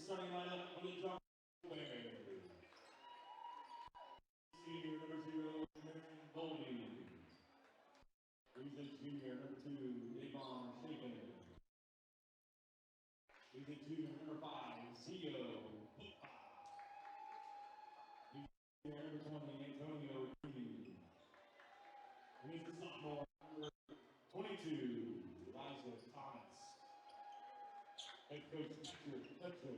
Starting lineup for the John Bears. Senior number 0, Marion Goldie. He's a junior number 2, Avon Shaven. He's a junior number 5, Zio. He's a number 20, Antonio Green. He's a sophomore number 22, Liza Thomas. Head coach Mr. Petro.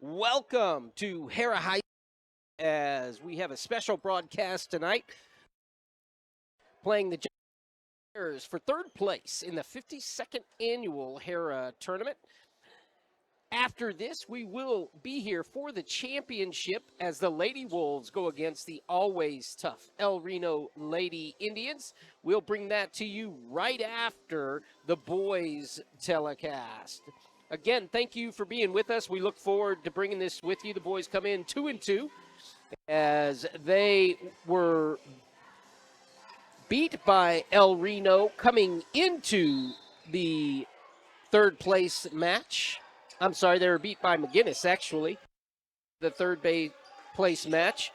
Welcome to Hara High as we have a special broadcast tonight playing the Bears for third place in the 52nd annual Hara tournament. After this, we will be here for the championship as the Lady Wolves go against the always tough El Reno Lady Indians. We'll bring that to you right after the boys telecast. Again, thank you for being with us. We look forward to bringing this with you. The boys come in 2-2 as they were beat by El Reno coming into the third place match. I'm sorry, they were beat by McGinnis, actually, the third place match.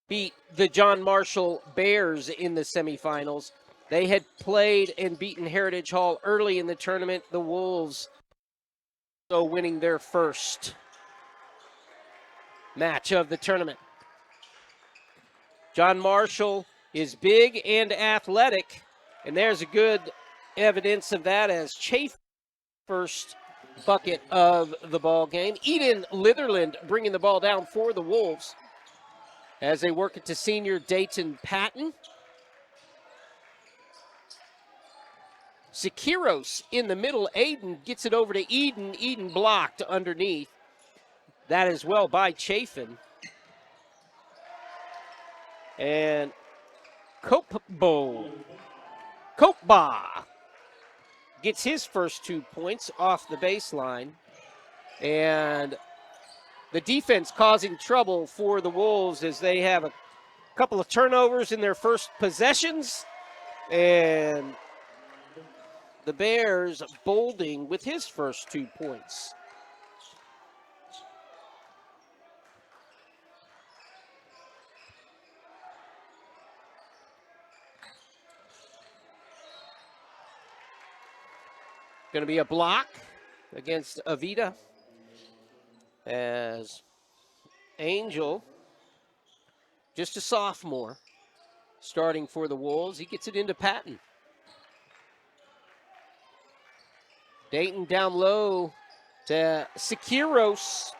Beat the John Marshall Bears in the semifinals. They had played and beaten Heritage Hall early in the tournament. The Wolves so winning their first match of the tournament. John Marshall is big and athletic, and there's a good evidence of that as Chafe first bucket of the ball game. Eden Litherland bringing the ball down for the Wolves as they work it to senior Dayton Patton. Sikiros in the middle. Aiden gets it over to Eden. Eden blocked underneath. That as well by Chafin. And Kopba gets his first 2 points off the baseline. And the defense causing trouble for the Wolves as they have a couple of turnovers in their first possessions. And the Bears bolding with his first 2 points. Going to be a block against Avita as Angel, just a sophomore, starting for the Wolves. He gets it into Patton. Dayton down low to Sikiros.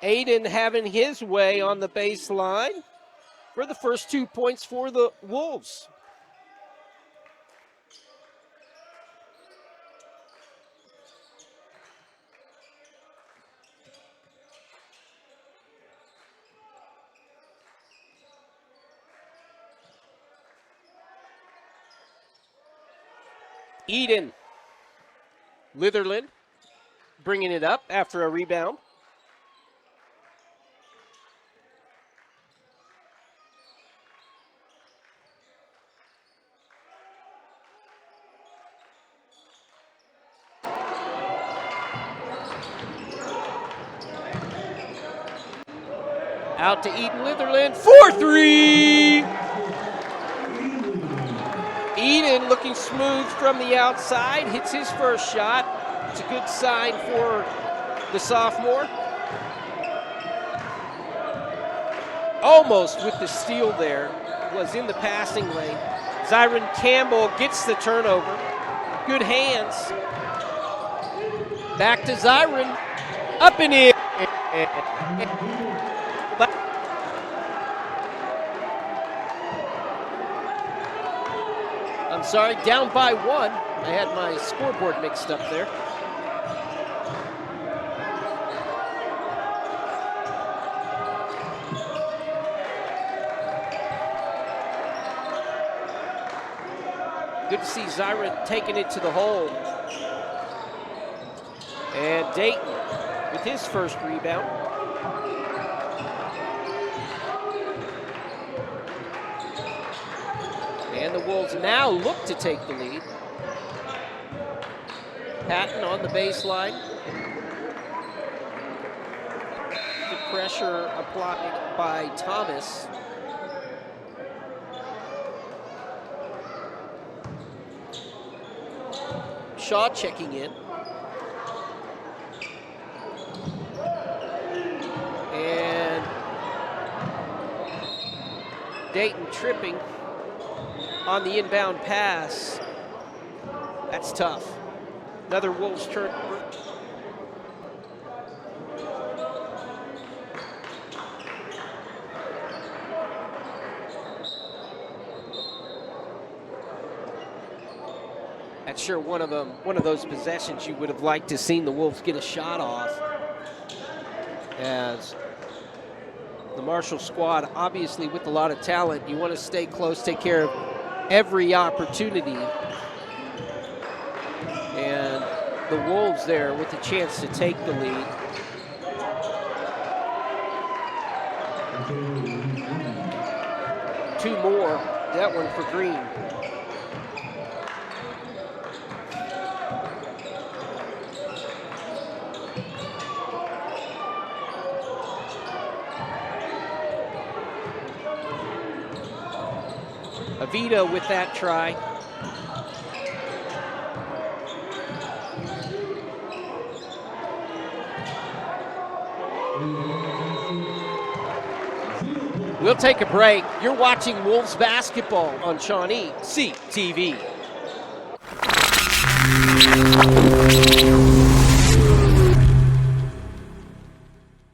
Aiden having his way on the baseline for the first 2 points for the Wolves. Eden Litherland bringing it up after a rebound. Out to Eden Litherland, 4-3. Eden looking smooth from the outside, hits his first shot. It's a good sign for the sophomore. Almost with the steal there, was in the passing lane. Zyron Campbell gets the turnover. Good hands. Back to Zyron, up and in. I'm sorry, down by 1. I had my scoreboard mixed up there. Good to see Zyron taking it to the hole. And Dayton with his first rebound. And the Wolves now look to take the lead. Patton on the baseline. The pressure applied by Thomas. Shaw checking in. And Dayton tripping on the inbound pass. That's tough. Another Wolves turnover. That's sure one of those possessions you would have liked to seen the Wolves get a shot off. As the Marshall squad, obviously with a lot of talent, you want to stay close, take care of every opportunity. And the Wolves there with a chance to take the lead. Two more, that one for Green. Avita with that try. We'll take a break. You're watching Wolves basketball on ShawneeCTV.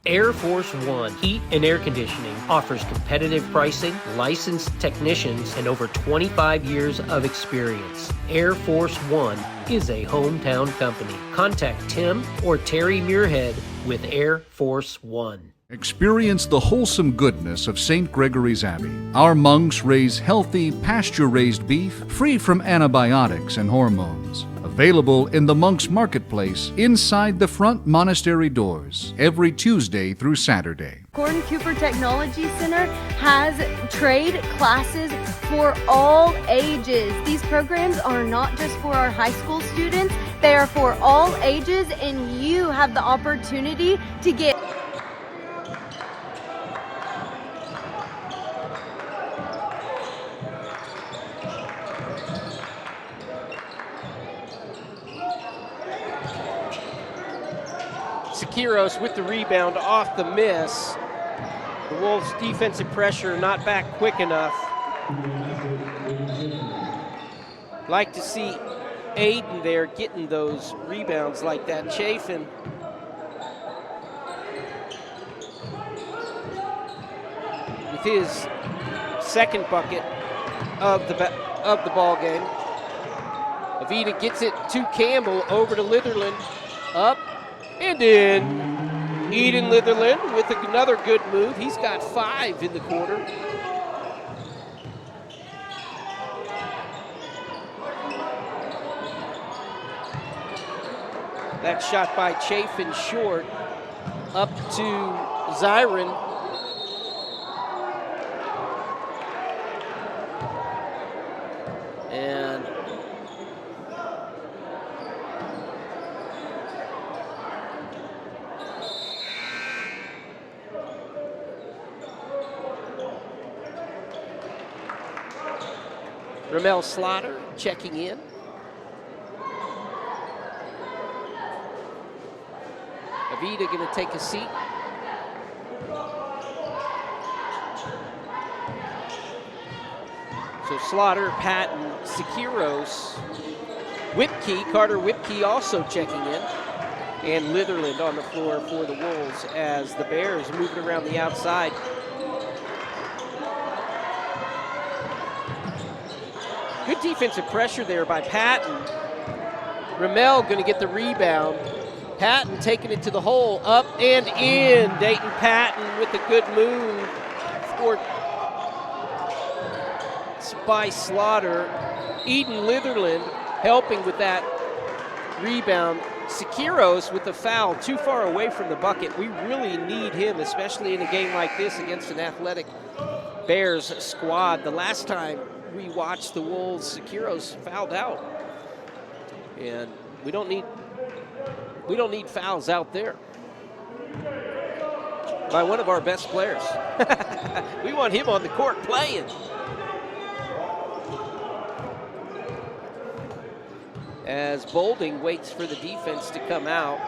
Air Force One Heat and Air Conditioning offers competitive pricing, licensed technicians, and over 25 years of experience. Air Force One is a hometown company. Contact Tim or Terry Muirhead with Air Force One. Experience the wholesome goodness of St. Gregory's Abbey. Our monks raise healthy, pasture-raised beef free from antibiotics and hormones. Available in the Monks Marketplace inside the front monastery doors every Tuesday through Saturday. Gordon Cooper Technology Center has trade classes for all ages. These programs are not just for our high school students, they are for all ages, and you have the opportunity to get Sekiros with the rebound off the miss. The Wolves' defensive pressure not back quick enough. Like to see Aiden there getting those rebounds like that. Chafin. With his second bucket of the ball game. Avita gets it to Campbell, over to Litherland, up and in. Eden Litherland with another good move. He's got 5 in the quarter. That shot by Chafin short, up to Zyron. And Ramel Slaughter checking in. Avita going to take a seat. So Slaughter, Patton, Sekiros, Whipkey, Carter Whipkey also checking in. And Litherland on the floor for the Wolves as the Bears moving around the outside. Good defensive pressure there by Patton. Ramel going to get the rebound. Patton taking it to the hole, up and in. Dayton Patton with a good move by Slaughter. Eden Litherland helping with that rebound. Sikiros with the foul, too far away from the bucket. We really need him, especially in a game like this against an athletic Bears squad. The last time we watched the Wolves, Sikiros fouled out. And we don't need fouls out there by one of our best players. We want him on the court playing. As Bolding waits for the defense to come out.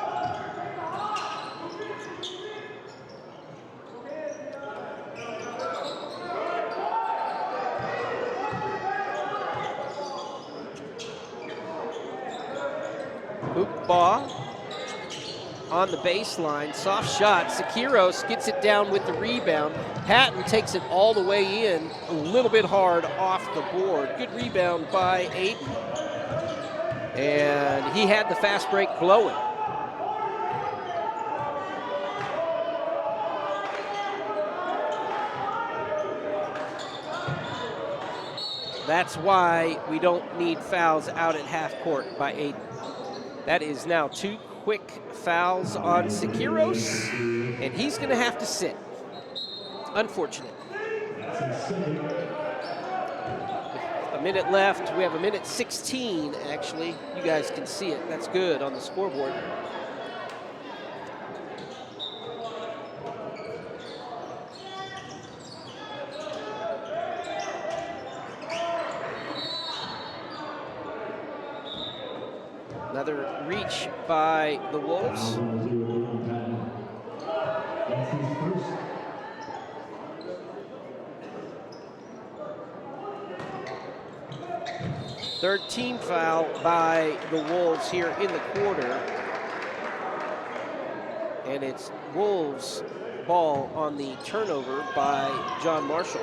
Hoop ball on the baseline, soft shot. Sikiros gets it down with the rebound. Patton takes it all the way in, a little bit hard off the board. Good rebound by Aiden. And he had the fast break blowing. That's why we don't need fouls out at half court by Aiden. That is now 2 quick fouls on Sikiros, and he's going to have to sit. Unfortunate. A minute left. We have a minute 16, actually. You guys can see it. That's good on the scoreboard. Another reach by the Wolves. Third team foul by the Wolves here in the quarter. And it's Wolves ball on the turnover by John Marshall.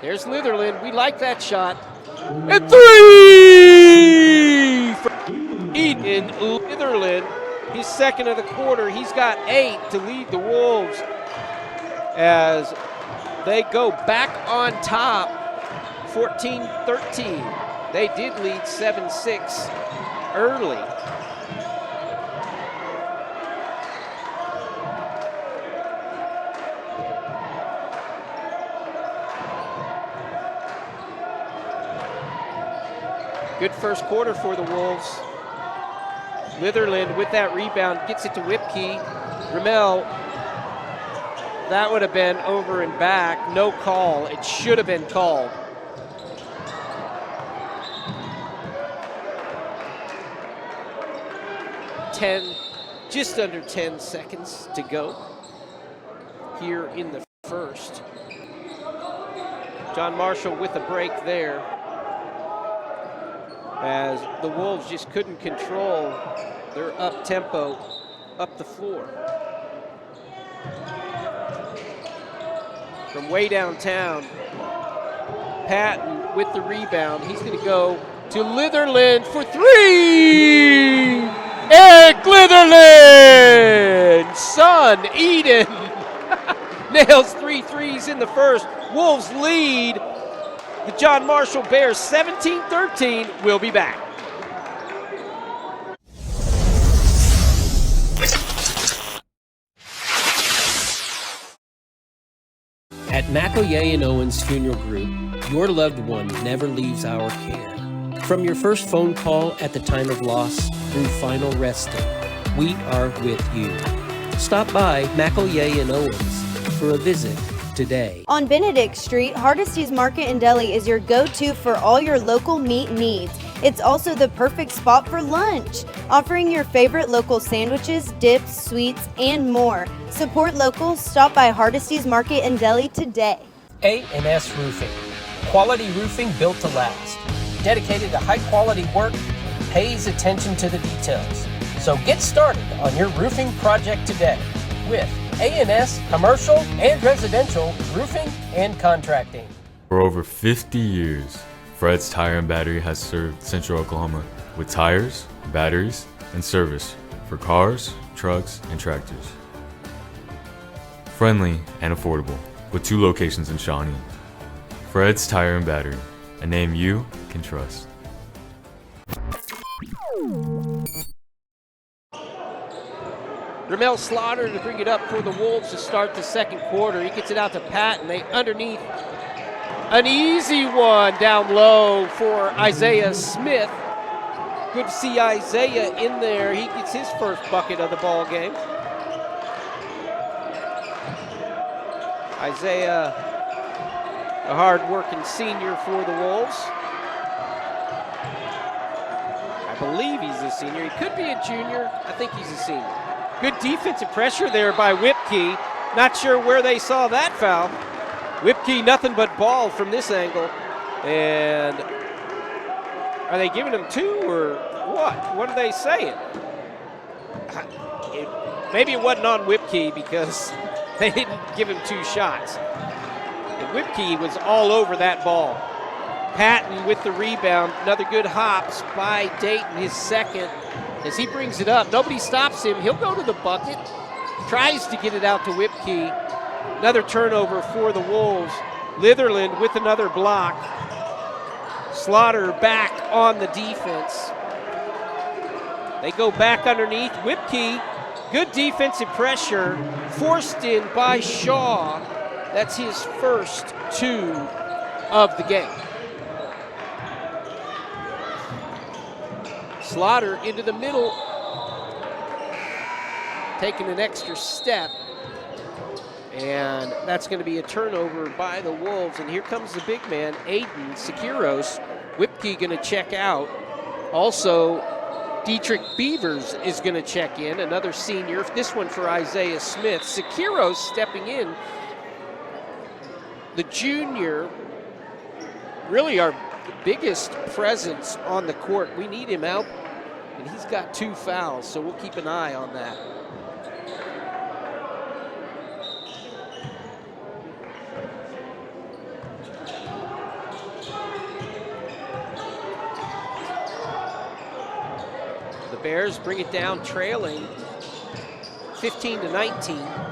There's Litherland. We like that shot. And 3 for Eden Litherland. He's second of the quarter. He's got 8 to lead the Wolves as they go back on top, 14-13. They did lead 7-6 early. Good first quarter for the Wolves. Litherland with that rebound, gets it to Whipkey. Ramel, that would have been over and back. No call. It should have been called. Just under 10 seconds to go here in the first. John Marshall with a break there, as the Wolves just couldn't control their up-tempo up the floor. From way downtown, Patton with the rebound. He's going to go to Litherland for 3! Eric Litherland! Son, Eden, nails 3 threes in the first. Wolves lead the John Marshall Bears 17-13. We'll be back. At McElroy and Owens Funeral Group, your loved one never leaves our care. From your first phone call at the time of loss through final resting, we are with you. Stop by McElroy and Owens for a visit today. On Benedict Street, Hardesty's Market and Deli is your go-to for all your local meat needs. It's also the perfect spot for lunch, offering your favorite local sandwiches, dips, sweets, and more. Support locals. Stop by Hardesty's Market and Deli today. A&S Roofing. Quality roofing built to last. Dedicated to high-quality work, pays attention to the details. So get started on your roofing project today with A&S Commercial and Residential Roofing and Contracting. For over 50 years, Fred's Tire and Battery has served Central Oklahoma with tires, batteries, and service for cars, trucks, and tractors. Friendly and affordable, with 2 locations in Shawnee. Fred's Tire and Battery, a name you can trust. Ramel Slaughter to bring it up for the Wolves to start the second quarter. He gets it out to Patton. They underneath. An easy one down low for Isaiah Smith. Good to see Isaiah in there. He gets his first bucket of the ball game. Isaiah, a hard-working senior for the Wolves. I believe he's a senior. He could be a junior. I think he's a senior. Good defensive pressure there by Whipkey. Not sure where they saw that foul. Whipkey, nothing but ball from this angle. And are they giving him 2 or what? What are they saying? Maybe it wasn't on Whipkey because they didn't give him 2 shots. And Whipkey was all over that ball. Patton with the rebound. Another good hops by Dayton, his second. As he brings it up, nobody stops him. He'll go to the bucket. Tries to get it out to Whipkey. Another turnover for the Wolves. Litherland with another block. Slaughter back on the defense. They go back underneath. Whipkey, good defensive pressure. Forced in by Shaw. That's his first 2 of the game. Slaughter into the middle, taking an extra step, and that's going to be a turnover by the Wolves. And here comes the big man, Aiden Sekiros. Whipkey going to check out. Also, Dietrich Beavers is going to check in, another senior. This one for Isaiah Smith. Sekiros stepping in. The junior, really our biggest presence on the court. We need him out, and he's got 2 fouls, so we'll keep an eye on that. The Bears bring it down trailing 15-19.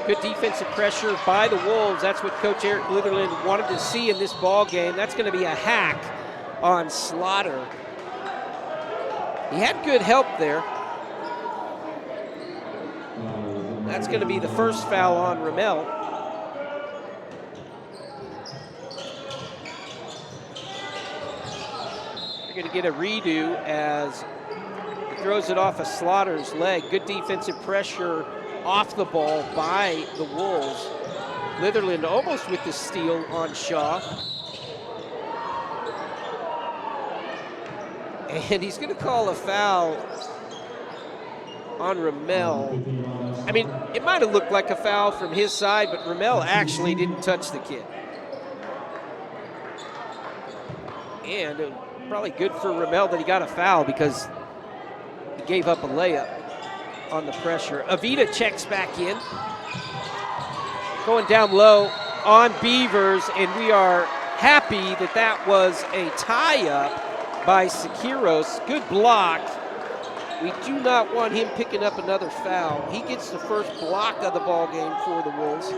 Good defensive pressure by the Wolves. That's what Coach Eric Litherland wanted to see in this ball game. That's going to be a hack on Slaughter. He had good help there. That's going to be the first foul on Ramel. They're going to get a redo as he throws it off of Slaughter's leg. Good defensive pressure off the ball by the Wolves. Litherland almost with the steal on Shaw. And he's going to call a foul on Ramel. I mean, it might have looked like a foul from his side, but Ramel actually didn't touch the kid. And probably good for Ramel that he got a foul because he gave up a layup on the pressure. Avita checks back in. Going down low on Beavers, and we are happy that that was a tie-up by Sekiros. Good block. We do not want him picking up another foul. He gets the first block of the ball game for the Wolves.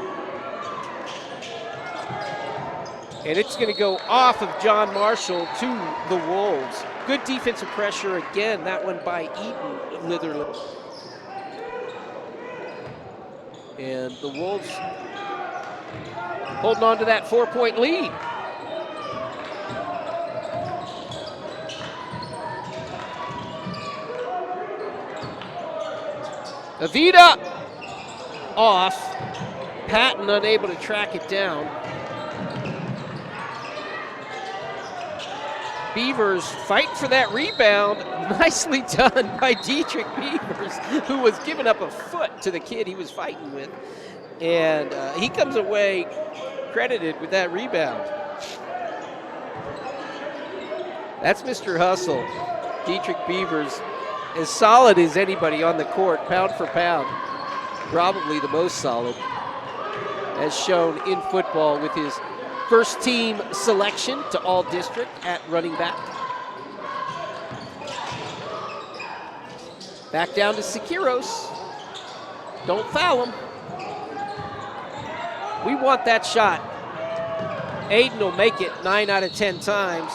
And it's going to go off of John Marshall to the Wolves. Good defensive pressure again, that one by Eden Litherland. And the Wolves holding on to that 4-point lead. Avita off. Patton unable to track it down. Beavers fight for that rebound. Nicely done by Dietrich Beavers, who was giving up a foot to the kid he was fighting with. And he comes away credited with that rebound. That's Mr. Hustle. Dietrich Beavers, as solid as anybody on the court, pound for pound. probably the most solid, as shown in football with his first team selection to all district at running back. Back down to Sikiros. Don't foul him. We want that shot. Aiden will make it 9 out of 10 times.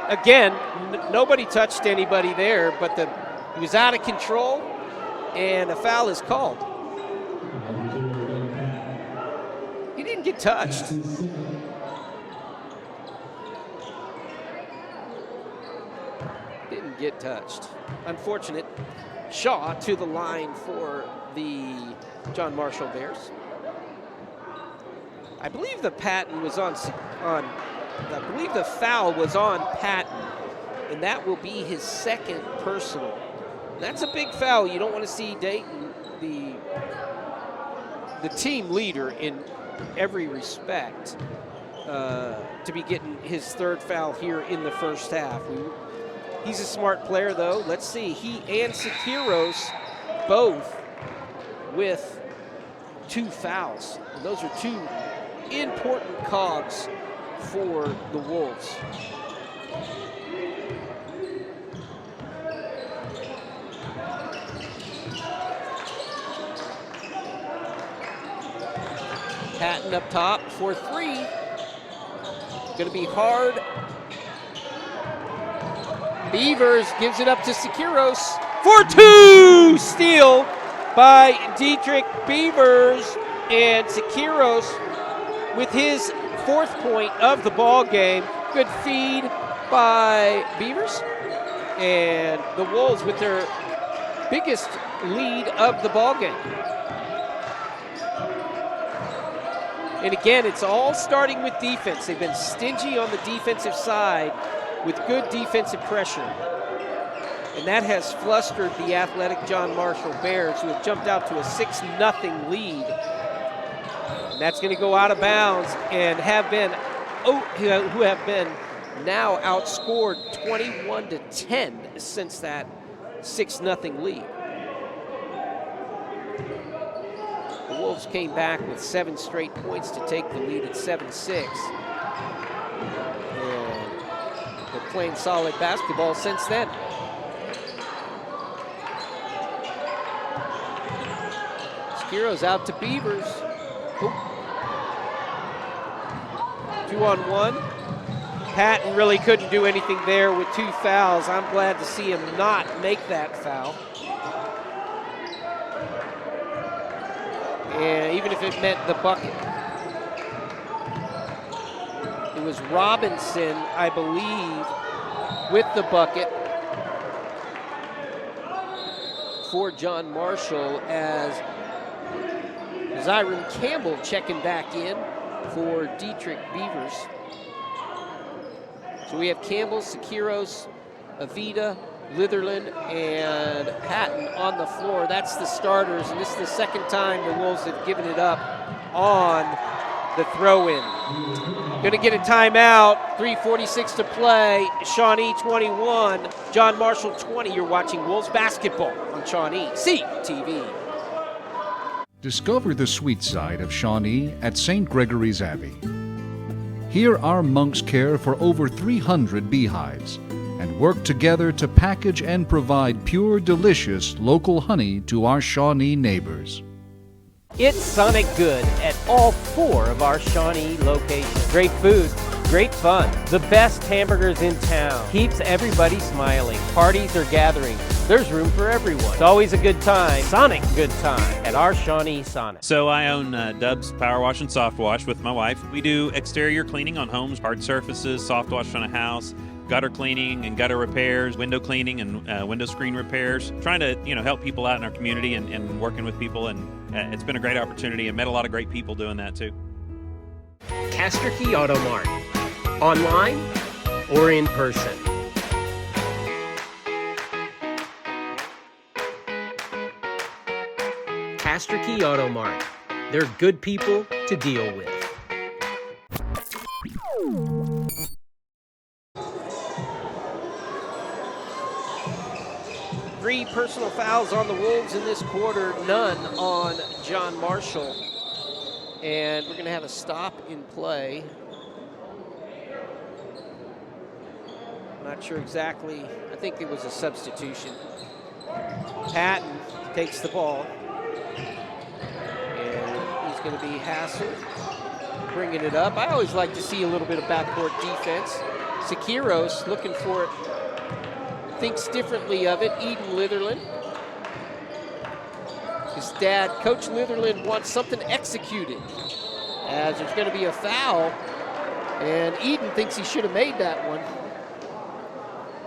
Again, nobody touched anybody there, but he was out of control, and a foul is called. He didn't get touched. Didn't get touched. Unfortunate. Shaw to the line for the John Marshall Bears. I believe the patent was I believe the foul was on Patton, and that will be his second personal. That's a big foul. You don't want to see Dayton, the team leader in every respect, to be getting his third foul here in the first half. He's a smart player, though. Let's see. He and Sikiros both with 2 fouls. And those are 2 important cogs for the Wolves. Patton up top for 3. Going to be hard. Beavers gives it up to Sikiros for 2. Steal by Dietrich Beavers, and Sikiros with his 4th point of the ball game. Good feed by Beavers, and the Wolves with their biggest lead of the ball game. And again, it's all starting with defense. They've been stingy on the defensive side with good defensive pressure. And that has flustered the athletic John Marshall Bears, who have jumped out to a 6-0 lead. And that's going to go out of bounds and who have been now outscored 21-10 since that 6-0 lead. The Wolves came back with 7 straight points to take the lead at 7-6. And they're playing solid basketball since then. Skiro's out to Beavers. 2-on-1. Patton really couldn't do anything there with 2 fouls. I'm glad to see him not make that foul. And even if it meant the bucket. It was Robinson, I believe, with the bucket for John Marshall, as Zyron Campbell checking back in for Dietrich Beavers. So we have Campbell, Sikiros, Avita, Litherland, and Patton on the floor. That's the starters, and this is the second time the Wolves have given it up on the throw-in. Gonna get a timeout, 3:46 to play. Shawnee 21, John Marshall 20. You're watching Wolves basketball on ShawneeCTV. Discover the sweet side of Shawnee at St. Gregory's Abbey. Here our monks care for over 300 beehives and work together to package and provide pure, delicious local honey to our Shawnee neighbors. It's Sonic Good at all 4 of our Shawnee locations. Great food, great fun, the best hamburgers in town. Keeps everybody smiling. Parties or gatherings, there's room for everyone. It's always a good time, Sonic good time, at our Shawnee Sonic. So I own Dub's Power Wash and Soft Wash with my wife. We do exterior cleaning on homes, hard surfaces, soft wash on a house, gutter cleaning and gutter repairs, window cleaning and window screen repairs. Trying to help people out in our community and working with people, and it's been a great opportunity and met a lot of great people doing that too. Castor Key Auto Mart, online or in person. Castor Key Auto Mart. They're good people to deal with. 3 personal fouls on the Wolves in this quarter, none on John Marshall. And we're going to have a stop in play. I'm not sure exactly. I think it was a substitution. Patton takes the ball. And he's going to be hassled, bringing it up. I always like to see a little bit of backcourt defense. Sekiros looking for it. Thinks differently of it. Eden Litherland. His dad, Coach Litherland, wants something executed, as there's going to be a foul, and Eden thinks he should have made that one.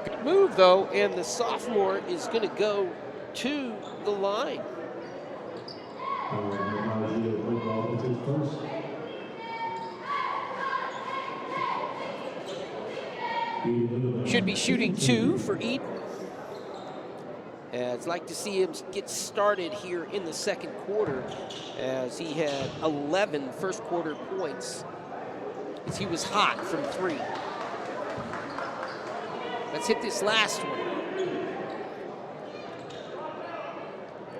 Good move, though, and the sophomore is going to go to the line. Should be shooting 2 for Eden. I'd like to see him get started here in the second quarter, as he had 11 first quarter points, as he was hot from 3. Let's hit this last one.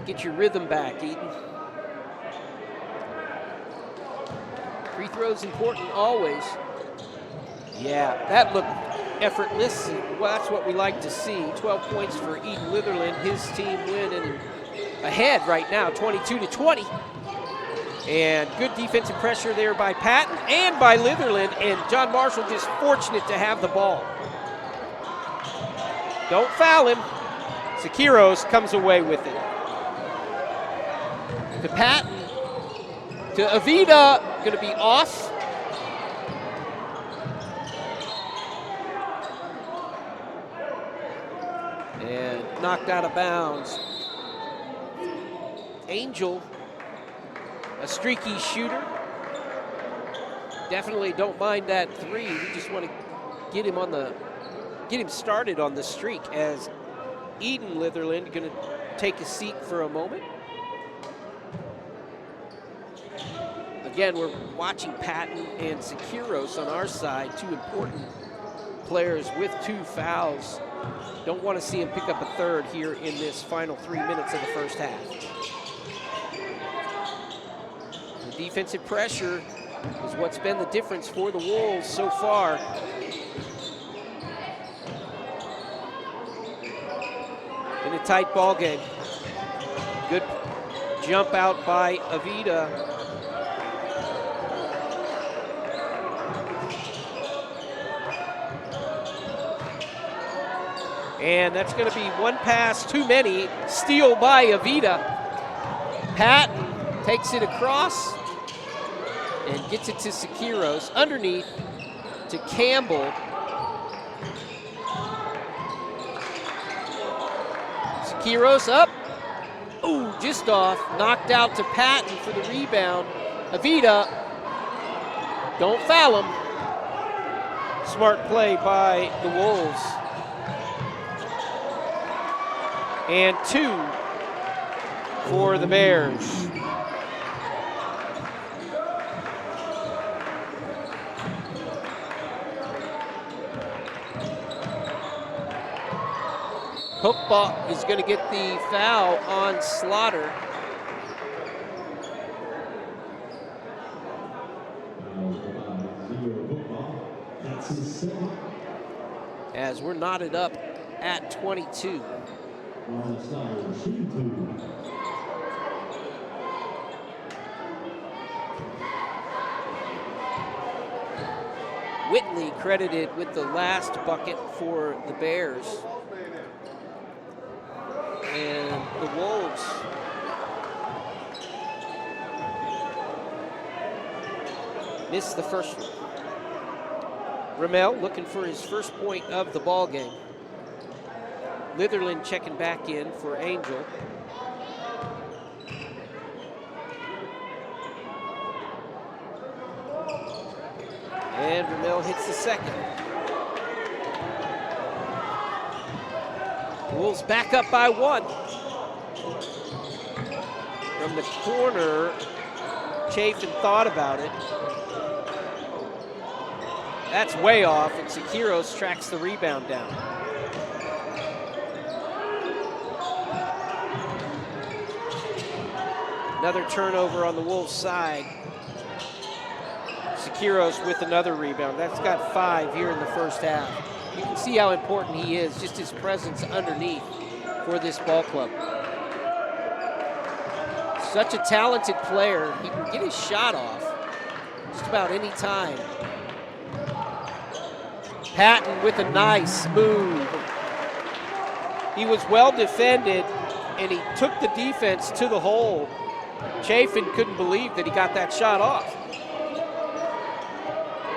Get your rhythm back, Eden. Free throws important always. Yeah, that looked effortless. Well, that's what we like to see. 12 points for Eden Litherland. His team winning ahead right now, 22-20. And good defensive pressure there by Patton and by Litherland. And John Marshall just fortunate to have the ball. Don't foul him. Sekiros comes away with it. To Patton. To Avida. Going to be off. And knocked out of bounds. Angel, a streaky shooter. Definitely don't mind that 3. We just want to get him started on the streak, as Eden Litherland going to take a seat for a moment. Again, we're watching Patton and Sekiros on our side, 2 important players with 2 fouls. Don't want to see him pick up a 3rd here in this final 3 minutes of the first half. The defensive pressure is what's been the difference for the Wolves so far. In a tight ball game. Good jump out by Avida. And that's going to be 1 pass too many. Steal by Avida. Patton takes it across and gets it to Sekiros. Underneath to Campbell. Sekiros up. Ooh, just off. Knocked out to Patton for the rebound. Avida. Don't foul him. Smart play by the Wolves. And 2 for the Bears. Hookball is going to get the foul on Slaughter. As we're knotted up at 22. Whitley credited with the last bucket for the Bears. And the Wolves missed the first one. Ramel looking for his first point of the ball game. Litherland checking back in for Angel. And Ramel hits the second. Wolves back up by 1. From the corner, Chafin thought about it. That's way off, and Sekiros tracks the rebound down. Another turnover on the Wolves side. Sekiros with another rebound. That's got 5 here in the first half. You can see how important he is, just his presence underneath for this ball club. Such a talented player. He can get his shot off just about any time. Patton with a nice move. He was well defended, and he took the defense to the hole. Chafin couldn't believe that he got that shot off.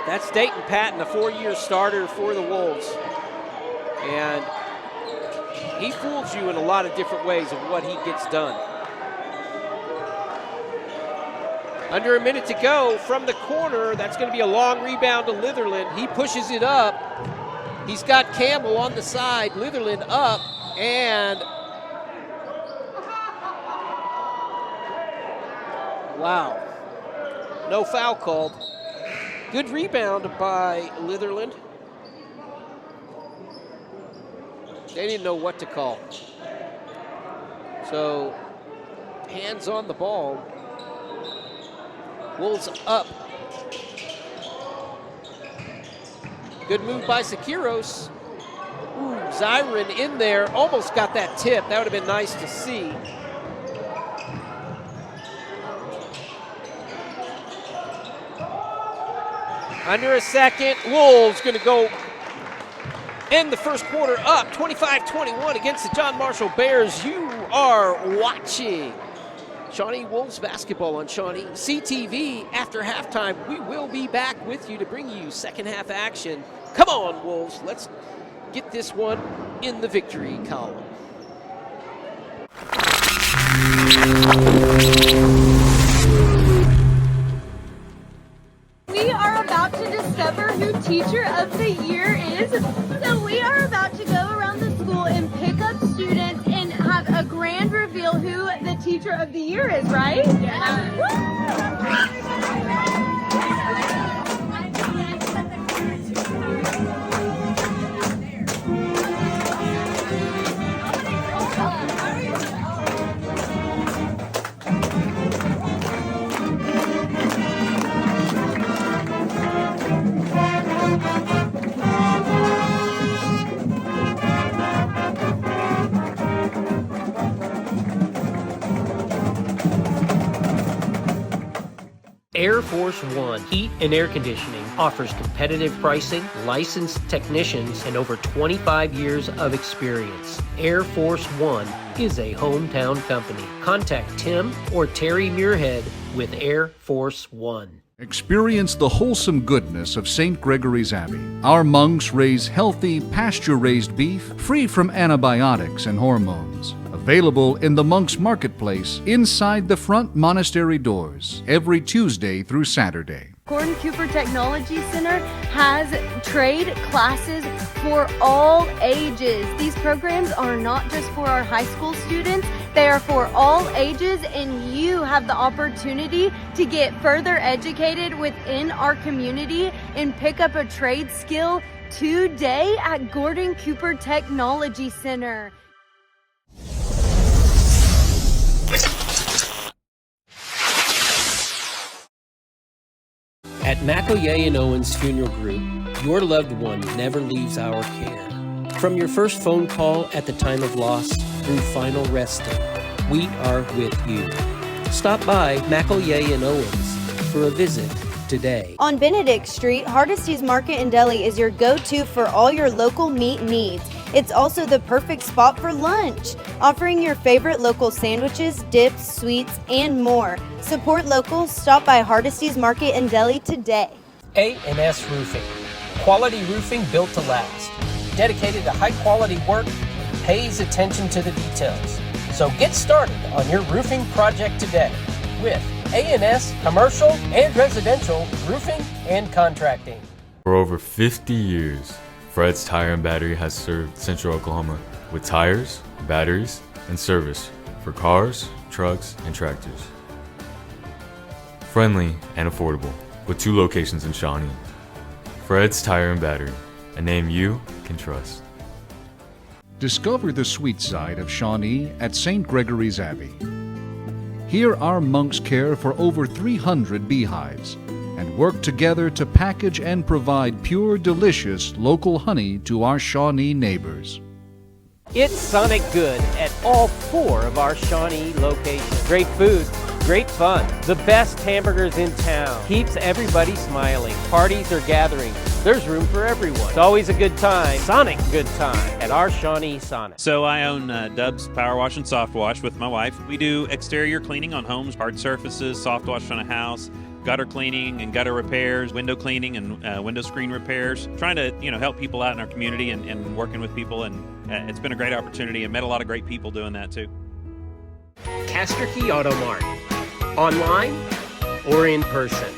That's Dayton Patton, a 4-year starter for the Wolves. And he fools you in a lot of different ways of what he gets done. Under a minute to go from the corner. That's going to be a long rebound to Litherland. He pushes it up. He's got Campbell on the side. Litherland up, and wow, no foul called. Good rebound by Litherland. They didn't know what to call. So, hands on the ball. Wolves up. Good move by Sekiros. Ooh, Zyron in there, almost got that tip. That would have been nice to see. Under a second, Wolves going to go end the first quarter up 25-21 against the John Marshall Bears. You are watching Shawnee Wolves basketball on ShawneeCTV. After halftime, we will be back with you to bring you second half action. Come on, Wolves. Let's get this one in the victory column. We are about to discover who Teacher of the Year is. So we are about to go around the school and pick up students and have a grand reveal who the Teacher of the Year is, right? Yeah. Air Force One Heat and Air Conditioning offers competitive pricing, licensed technicians, and over 25 years of experience. Air Force One is a hometown company. Contact Tim or Terry Muirhead with Air Force One. Experience the wholesome goodness of St. Gregory's Abbey. Our monks raise healthy, pasture-raised beef free from antibiotics and hormones. Available in the Monks Marketplace inside the front monastery doors every Tuesday through Saturday. Gordon Cooper Technology Center has trade classes for all ages. These programs are not just for our high school students, they are for all ages, and you have the opportunity to get further educated within our community and pick up a trade skill today at Gordon Cooper Technology Center. At McElroy and Owens Funeral Group, your loved one never leaves our care. From your first phone call at the time of loss through final resting, we are with you. Stop by McElroy and Owens for a visit today. On Benedict Street, Hardesty's Market and Deli is your go-to for all your local meat needs. It's also the perfect spot for lunch, offering your favorite local sandwiches, dips, sweets, and more. Support locals. Stop by Hardesty's Market and Deli today. A&S Roofing. Quality roofing built to last. Dedicated to high-quality work, pays attention to the details. So get started on your roofing project today with A&S Commercial and Residential Roofing and Contracting. For over 50 years, Fred's Tire and Battery has served Central Oklahoma with tires, batteries, and service for cars, trucks, and tractors. Friendly and affordable, with 2 locations in Shawnee. Fred's Tire and Battery, a name you can trust. Discover the sweet side of Shawnee at St. Gregory's Abbey. Here our monks care for over 300 beehives and work together to package and provide pure, delicious local honey to our Shawnee neighbors. It's Sonic Good at all 4 of our Shawnee locations. Great food, great fun, the best hamburgers in town. Keeps everybody smiling. Parties or gatherings, there's room for everyone. It's always a good time, Sonic good time, at our Shawnee Sonic. So I own Dub's Power Wash and Soft Wash with my wife. We do exterior cleaning on homes, hard surfaces, soft wash on a house, gutter cleaning and gutter repairs, window cleaning and window screen repairs. Trying to help people out in our community and working with people, and it's been a great opportunity and met a lot of great people doing that too. Castor Key Auto Mart, online or in person.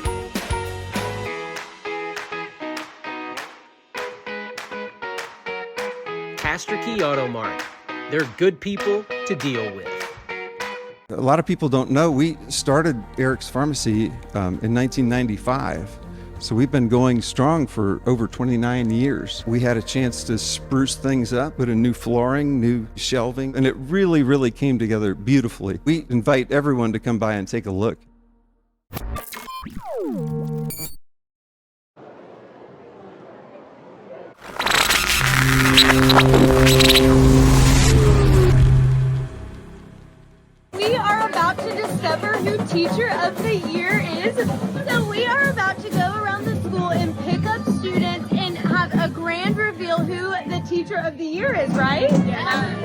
Castor Key Auto Mart. They're good people to deal with. A lot of people don't know we started Eric's Pharmacy in 1995. So we've been going strong for over 29 years. We had a chance to spruce things up, put in new flooring, new shelving, and it really, really came together beautifully. We invite everyone to come by and take a look. We are about to discover who Teacher of the Year is. So we are about to go around the school and pick up students and have a grand reveal who the Teacher of the Year is, right? Yeah.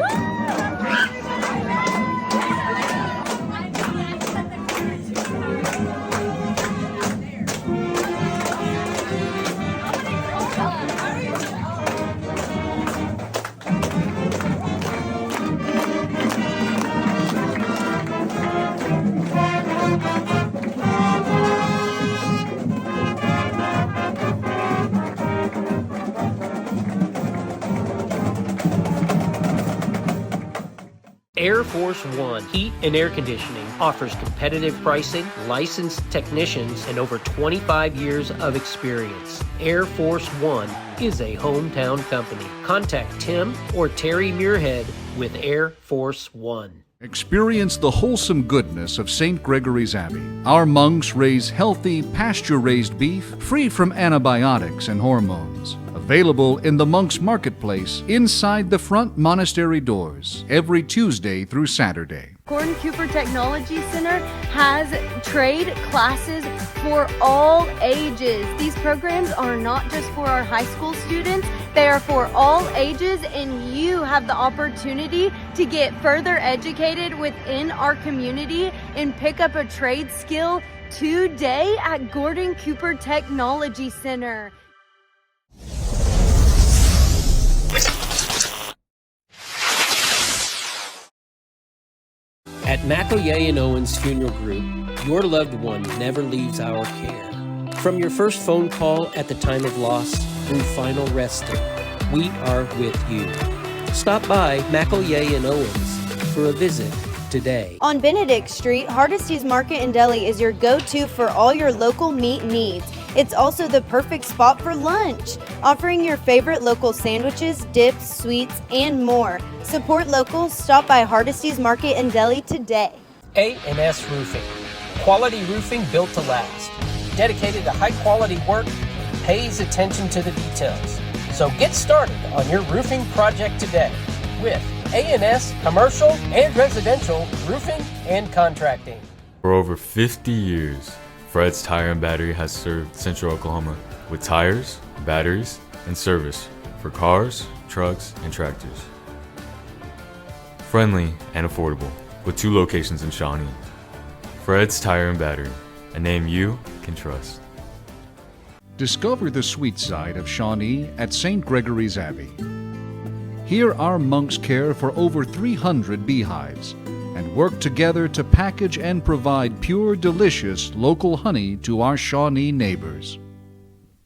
Air Force One Heat and Air Conditioning offers competitive pricing, licensed technicians, and over 25 years of experience. Air Force One is a hometown company. Contact Tim or Terry Muirhead with Air Force One. Experience the wholesome goodness of St. Gregory's Abbey. Our monks raise healthy, pasture-raised beef free from antibiotics and hormones. Available in the Monks Marketplace inside the front monastery doors every Tuesday through Saturday. Gordon Cooper Technology Center has trade classes for all ages. These programs are not just for our high school students, they are for all ages, and you have the opportunity to get further educated within our community and pick up a trade skill today at Gordon Cooper Technology Center. At McElroy and Owens Funeral Group, your loved one never leaves our care. From your first phone call at the time of loss through final resting, we are with you. Stop by McElroy and Owens for a visit today. On Benedict Street, Hardesty's Market and Deli is your go-to for all your local meat needs. It's also the perfect spot for lunch, offering your favorite local sandwiches, dips, sweets, and more. Support local. Stop by Hardesty's Market and Deli today. A&S Roofing. Quality roofing built to last. Dedicated to high-quality work, pays attention to the details. So get started on your roofing project today with A&S Commercial and Residential Roofing and Contracting. For over 50 years, Fred's Tire and Battery has served Central Oklahoma with tires, batteries, and service for cars, trucks, and tractors. Friendly and affordable, with 2 locations in Shawnee. Fred's Tire and Battery, a name you can trust. Discover the sweet side of Shawnee at St. Gregory's Abbey. Here our monks care for over 300 beehives and work together to package and provide pure, delicious local honey to our Shawnee neighbors.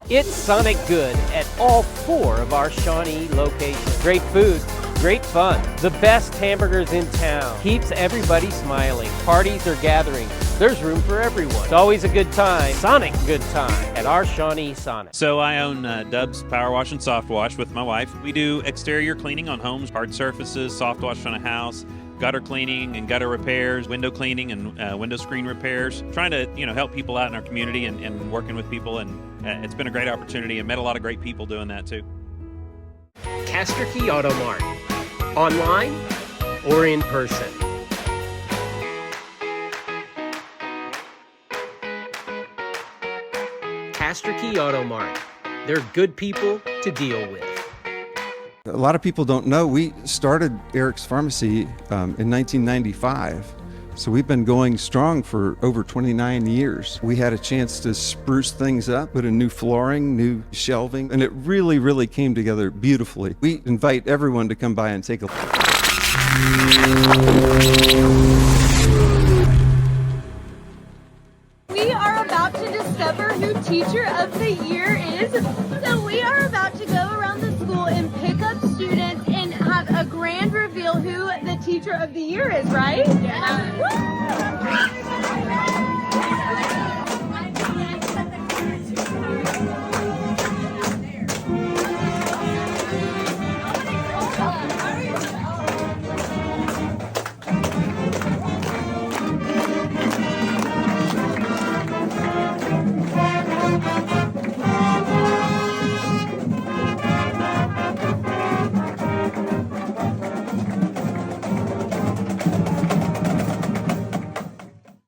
It's Sonic Good at all 4 of our Shawnee locations. Great food, great fun, the best hamburgers in town. Keeps everybody smiling. Parties or gatherings, there's room for everyone. It's always a good time, Sonic good time, at our Shawnee Sonic. So I own Dub's Power Wash and Soft Wash with my wife. We do exterior cleaning on homes, hard surfaces, soft wash on a house, gutter cleaning and gutter repairs, window cleaning and window screen repairs, trying to help people out in our community and working with people, and it's been a great opportunity and met a lot of great people doing that too. Casterkey Auto Mart, online or in person. Casterkey Auto Mart. They're good people to deal with. A lot of people don't know we started Eric's Pharmacy in 1995. So we've been going strong for over 29 years. We had a chance to spruce things up, put in new flooring, new shelving, and it really, really came together beautifully. We invite everyone to come by and take a look. We are about to discover who Teacher of the Year is. So we are about to go around the school and pick up students and have a grand reveal who the Teacher of the Year is, right?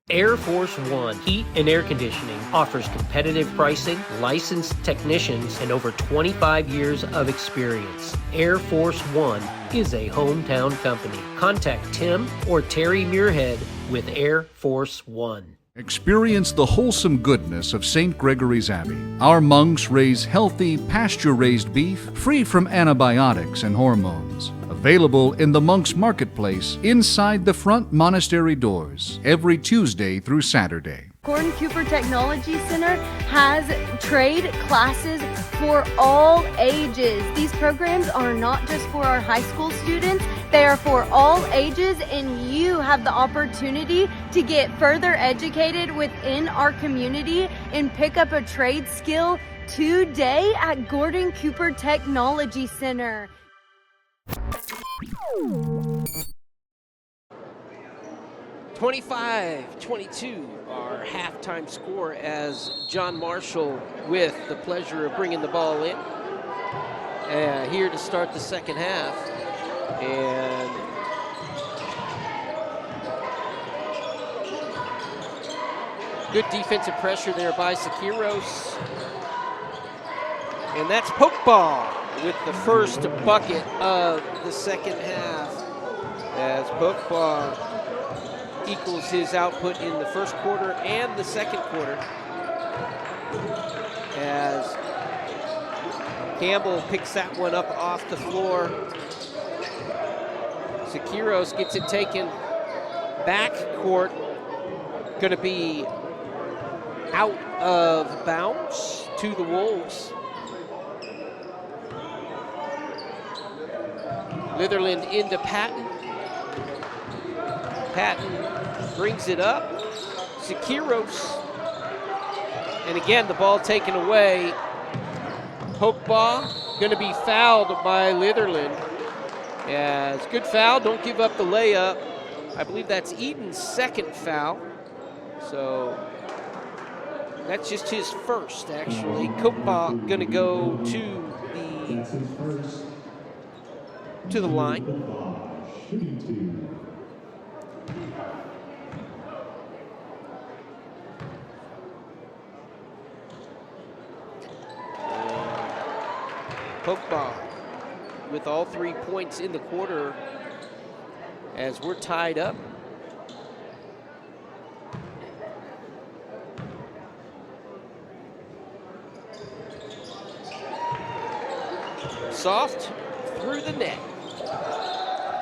Air Force One Heat and Air Conditioning offers competitive pricing, licensed technicians, and over 25 years of experience. Air Force One is a hometown company. Contact Tim or Terry Muirhead with Air Force One. Experience the wholesome goodness of St. Gregory's Abbey. Our monks raise healthy, pasture-raised beef free from antibiotics and hormones. Available in the Monks Marketplace inside the front monastery doors every Tuesday through Saturday. Gordon Cooper Technology Center has trade classes for all ages. These programs are not just for our high school students, they are for all ages, and you have the opportunity to get further educated within our community and pick up a trade skill today at Gordon Cooper Technology Center. 25-22, our halftime score, as John Marshall with the pleasure of bringing the ball in. Here to start the second half. And good defensive pressure there by Sakiros. And that's Pokeball with the first bucket of the second half, as Pokeball equals his output in the first quarter and the second quarter, as Campbell picks that one up off the floor. Sakiros gets it taken back court, going to be out of bounds to the Wolves. Litherland into Patton. Patton brings it up. Sakiros. And again, the ball taken away. Pokeball going to be fouled by Litherland. Yeah, it's a good foul. Don't give up the layup. I believe that's Eden's second foul. So that's just his first, actually. Pokeball going to go to the line. Pokeball with all 3 points in the quarter as we're tied up. Soft through the net.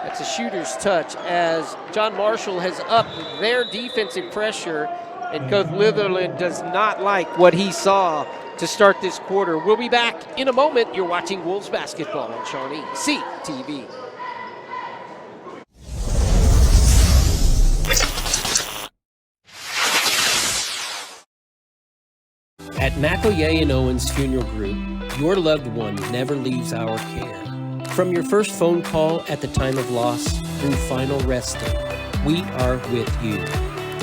That's a shooter's touch as John Marshall has upped their defensive pressure, and Coach Litherland does not like what he saw to start this quarter. We'll be back in a moment. You're watching Wolves basketball on ShawneeCTV. At McElliey and Owens Funeral Group, your loved one never leaves our care. From your first phone call at the time of loss through final resting, we are with you.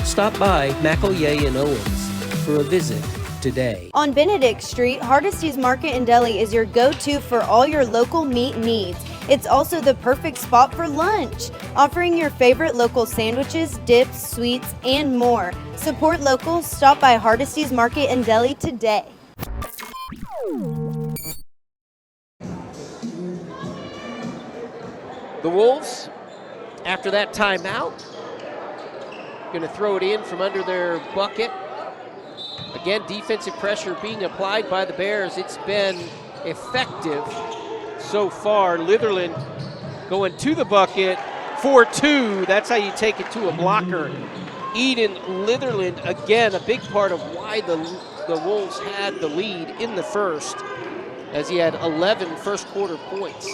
Stop by McElroy and Owens for a visit today. On Benedict Street, Hardesty's Market and Deli is your go-to for all your local meat needs. It's also the perfect spot for lunch, offering your favorite local sandwiches, dips, sweets, and more. Support local. Stop by Hardesty's Market and Deli today. The Wolves, after that timeout, going to throw it in from under their bucket. Again, defensive pressure being applied by the Bears. It's been effective so far. Litherland going to the bucket for two. That's how you take it to a blocker. Eden Litherland, again, a big part of why the Wolves had the lead in the first, as he had 11 first quarter points.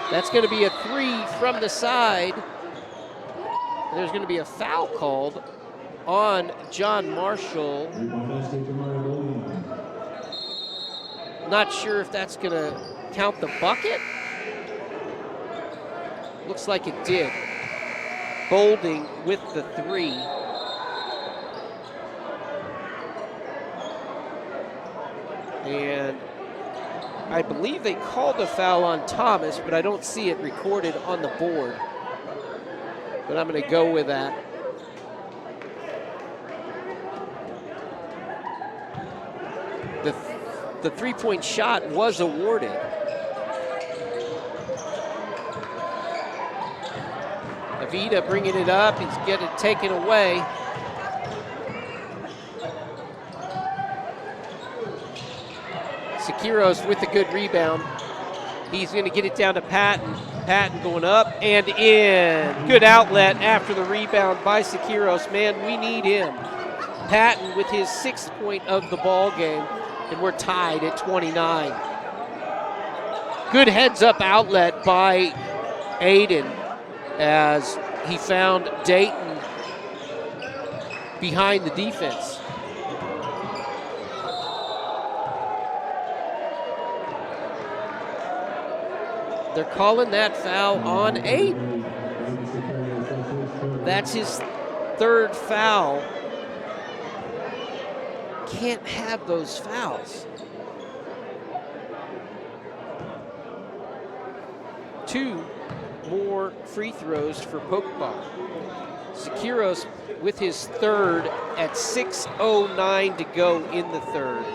That's going to be a three from the side. There's going to be a foul called on John Marshall. Not sure if that's going to count the bucket. Looks like it did. Bolding with the three. And I believe they called a foul on Thomas, but I don't see it recorded on the board. But I'm going to go with that. The three-point shot was awarded. Avita bringing it up. He's getting it taken away. Sekiros with the good rebound. He's going to get it down to Patton. Patton going up and in. Good outlet after the rebound by Sekiros. Man, we need him. Patton with his 6th point of the ball game, and we're tied at 29. Good heads-up outlet by Aiden as he found Dayton behind the defense. They're calling that foul on Aiden. That's his 3rd foul. Can't have those fouls. 2 more free throws for Pokeball. Sekiros with his 3rd at 6:09 to go in the 3rd.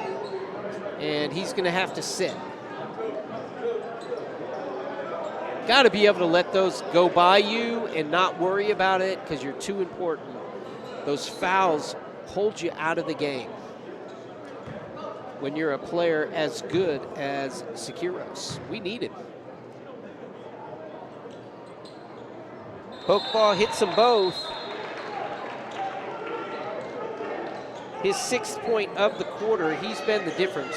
And he's going to have to sit. Got to be able to let those go by you and not worry about it because you're too important. Those fouls hold you out of the game when you're a player as good as Sekiros. We need it. Pokeball hits them both. His 6th point of the quarter. He's been the difference.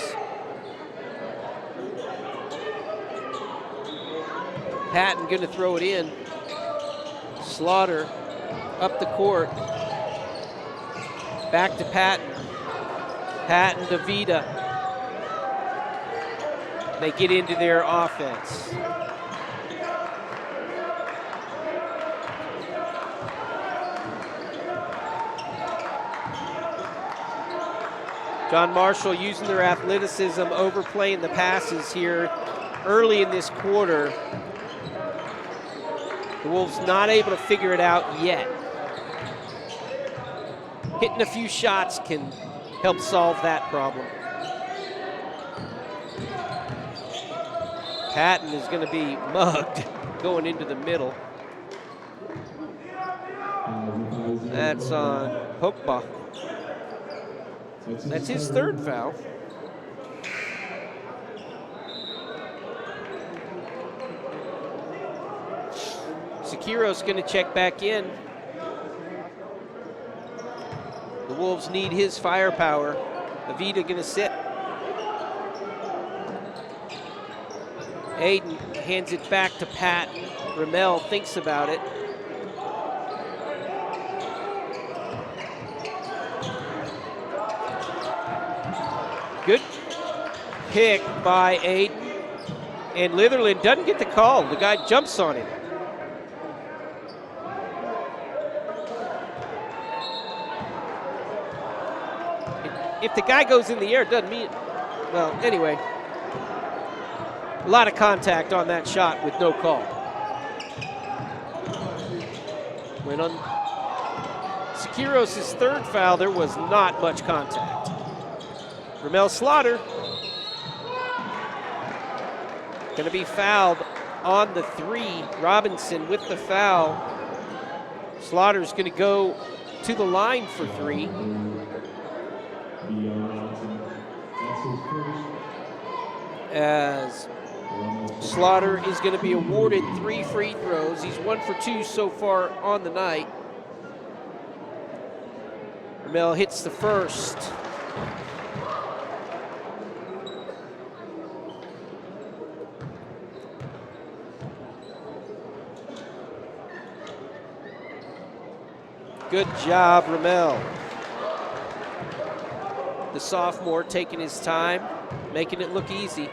Patton going to throw it in. Slaughter up the court. Back to Patton. Patton to Vida. They get into their offense. John Marshall using their athleticism, overplaying the passes here early in this quarter. The Wolves not able to figure it out yet. Hitting a few shots can help solve that problem. Patton is going to be mugged going into the middle. That's on Pokeball. That's his 3rd foul. Sekiros going to check back in. The Wolves need his firepower. Avita going to sit. Aiden hands it back to Pat. Ramel thinks about it. Good pick by Aiden. And Litherland doesn't get the call. The guy jumps on him. If the guy goes in the air, it doesn't mean, well, anyway. A lot of contact on that shot with no call. When on Siqueiros' third foul, there was not much contact. Ramel Slaughter going to be fouled on the 3. Robinson with the foul. Slaughter's going to go to the line for 3. As Slaughter is going to be awarded 3 free throws. He's 1 for 2 so far on the night. Ramel hits the first. Good job, Ramel. The sophomore taking his time, making it look easy.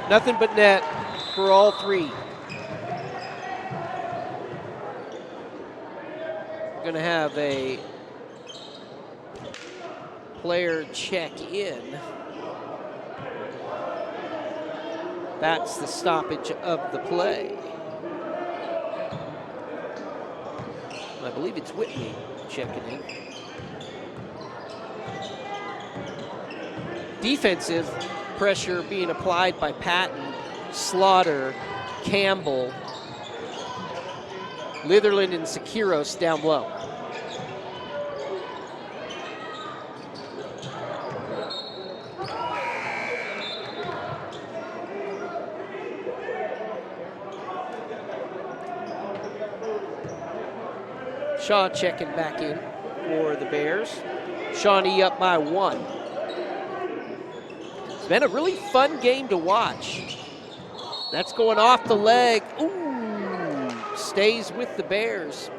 Nothing but net for all 3. Going to have a player check in. That's the stoppage of the play. I believe it's Whitney checking in. Defensive pressure being applied by Patton, Slaughter, Campbell, Litherland, and Siqueiros down low. Shaw checking back in for the Bears. Shawnee up by 1. It's been a really fun game to watch. That's going off the leg. Ooh, stays with the Bears.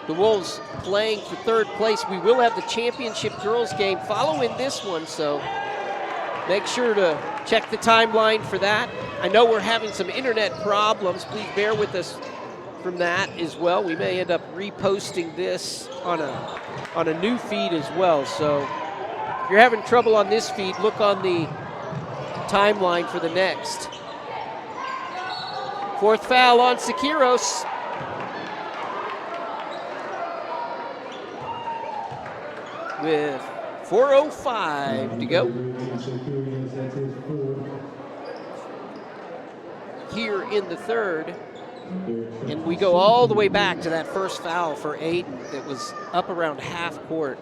The Wolves playing for 3rd place. We will have the championship girls game following this one, so make sure to check the timeline for that. I know we're having some internet problems. Please bear with us from that as well. We may end up reposting this on a new feed as well. So if you're having trouble on this feed, look on the timeline for the next. 4th foul on Siqueiros. With 4:05 to go. Here in the 3rd. And we go all the way back to that first foul for Aiden that was up around half court.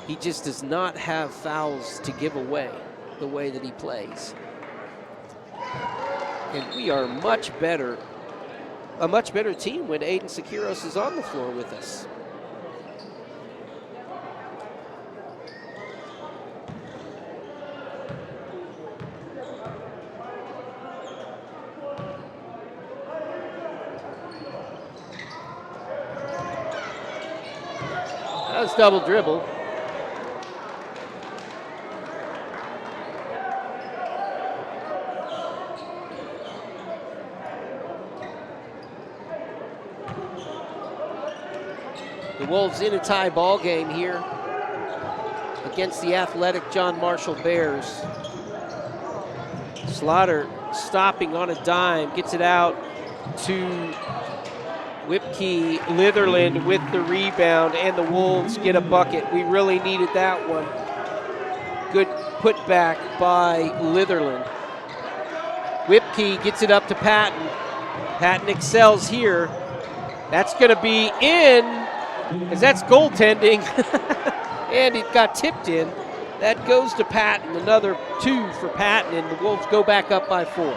He just does not have fouls to give away the way that he plays. And we are a much better team when Aiden Siqueiros is on the floor with us. That was double dribble. The Wolves in a tie ball game here against the athletic John Marshall Bears. Slaughter stopping on a dime, gets it out to Whipkey. Litherland with the rebound, and the Wolves get a bucket. We really needed that one. Good putback by Litherland. Whipkey gets it up to Patton. Patton excels here. That's going to be in, as that's goaltending. And it got tipped in. That goes to Patton. Another 2 for Patton, and the Wolves go back up by 4.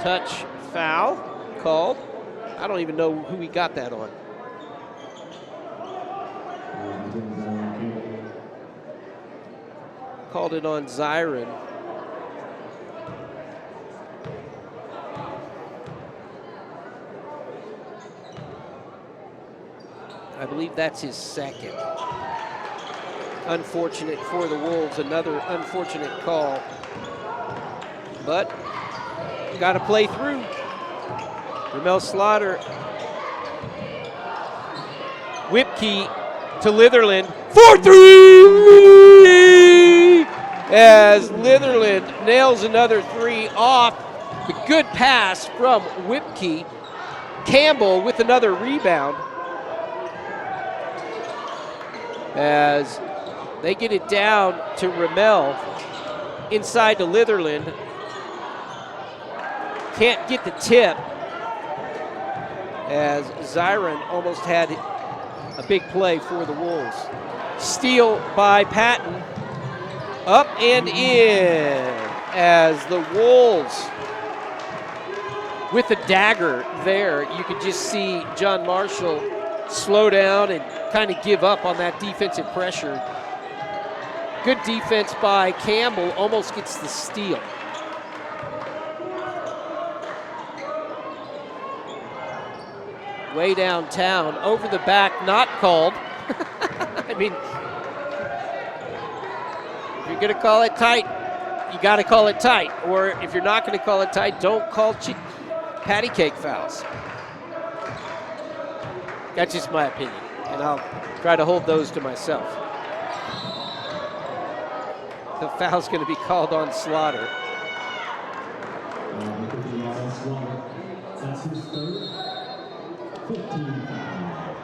touch foul called. I don't even know who he got that on. Called it on Zyron. I believe that's his second. Unfortunate for the Wolves, another unfortunate call. But got to play through. Ramel Slaughter. Whipkey to Litherland. 4-3! As Litherland nails another three off. The good pass from Whipkey. Campbell with another rebound. As they get it down to Ramel. Inside to Litherland. Can't get the tip. As Zyron almost had a big play for the Wolves. Steal by Patton. Up and in. As the Wolves with the dagger there, you could just see John Marshall slow down and kind of give up on that defensive pressure. Good defense by Campbell, almost gets the steal. Way downtown, over the back, not called. I mean, if you're gonna call it tight, you gotta call it tight. Or if you're not gonna call it tight, don't call patty cake fouls. That's just my opinion, and I'll try to hold those to myself. The foul's going to be called on Slaughter. That's his third. 15 foul.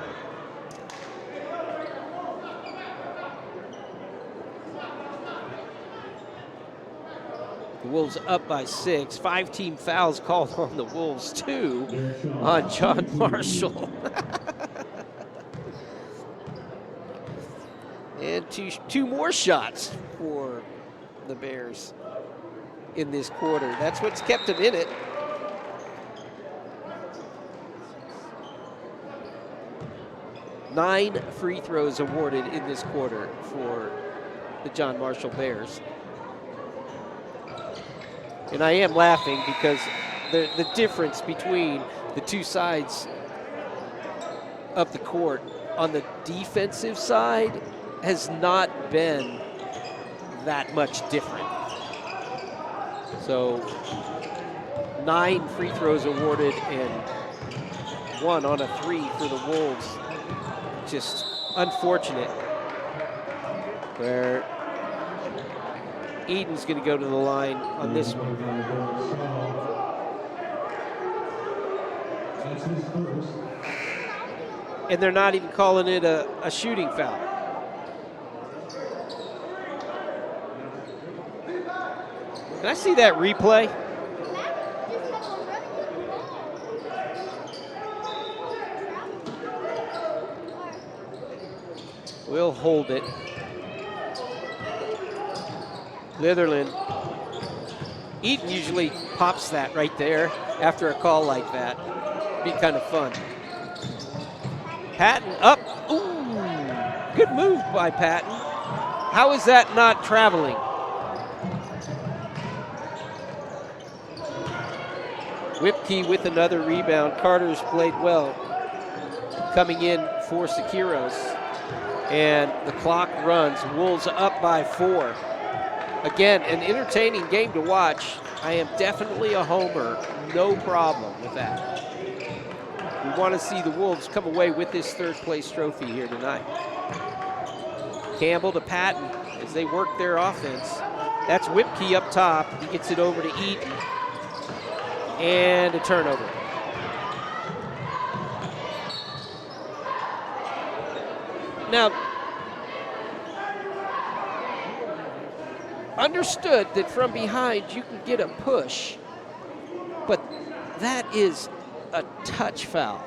The Wolves up by 6. 5 team fouls called on the Wolves, 2 on John Marshall. And two more shots for the Bears in this quarter. That's what's kept them in it. Nine free throws awarded in this quarter for the John Marshall Bears. And I am laughing because the difference between the two sides of the court on the defensive side has not been that much different. So 9 free throws awarded and 1 on a 3 for the Wolves. Just unfortunate where Eden's going to go to the line on this one. And they're not even calling it a shooting foul. Can I see that replay? We'll hold it. Litherland. Eaton usually pops that right there after a call like that. Be kind of fun. Patton up. Ooh, good move by Patton. How is that not traveling? Whipkey with another rebound. Carter's played well. Coming in for Sekiros. And the clock runs. Wolves up by 4. Again, an entertaining game to watch. I am definitely a homer. No problem with that. We want to see the Wolves come away with this third place trophy here tonight. Campbell to Patton as they work their offense. That's Whipkey up top. He gets it over to Eaton. And a turnover. Now, understood that from behind you can get a push, but that is a touch foul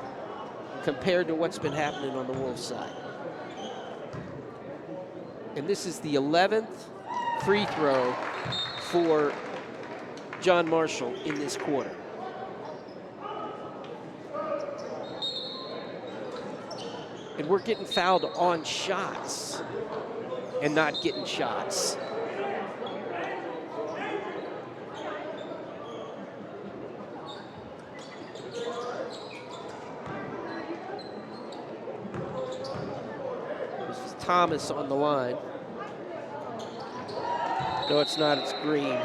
compared to what's been happening on the Wolves side. And this is the 11th free throw for John Marshall in this quarter. And we're getting fouled on shots and not getting shots. This is Thomas on the line. No, it's not, it's Green.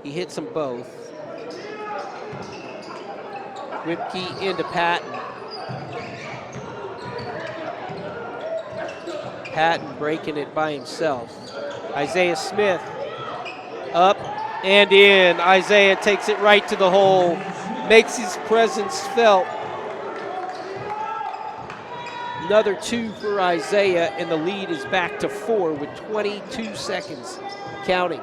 He hits them both. Whipkey into Patton. Patton breaking it by himself. Isaiah Smith up and in. Isaiah takes it right to the hole, makes his presence felt. Another 2 for Isaiah, and the lead is back to 4 with 22 seconds counting.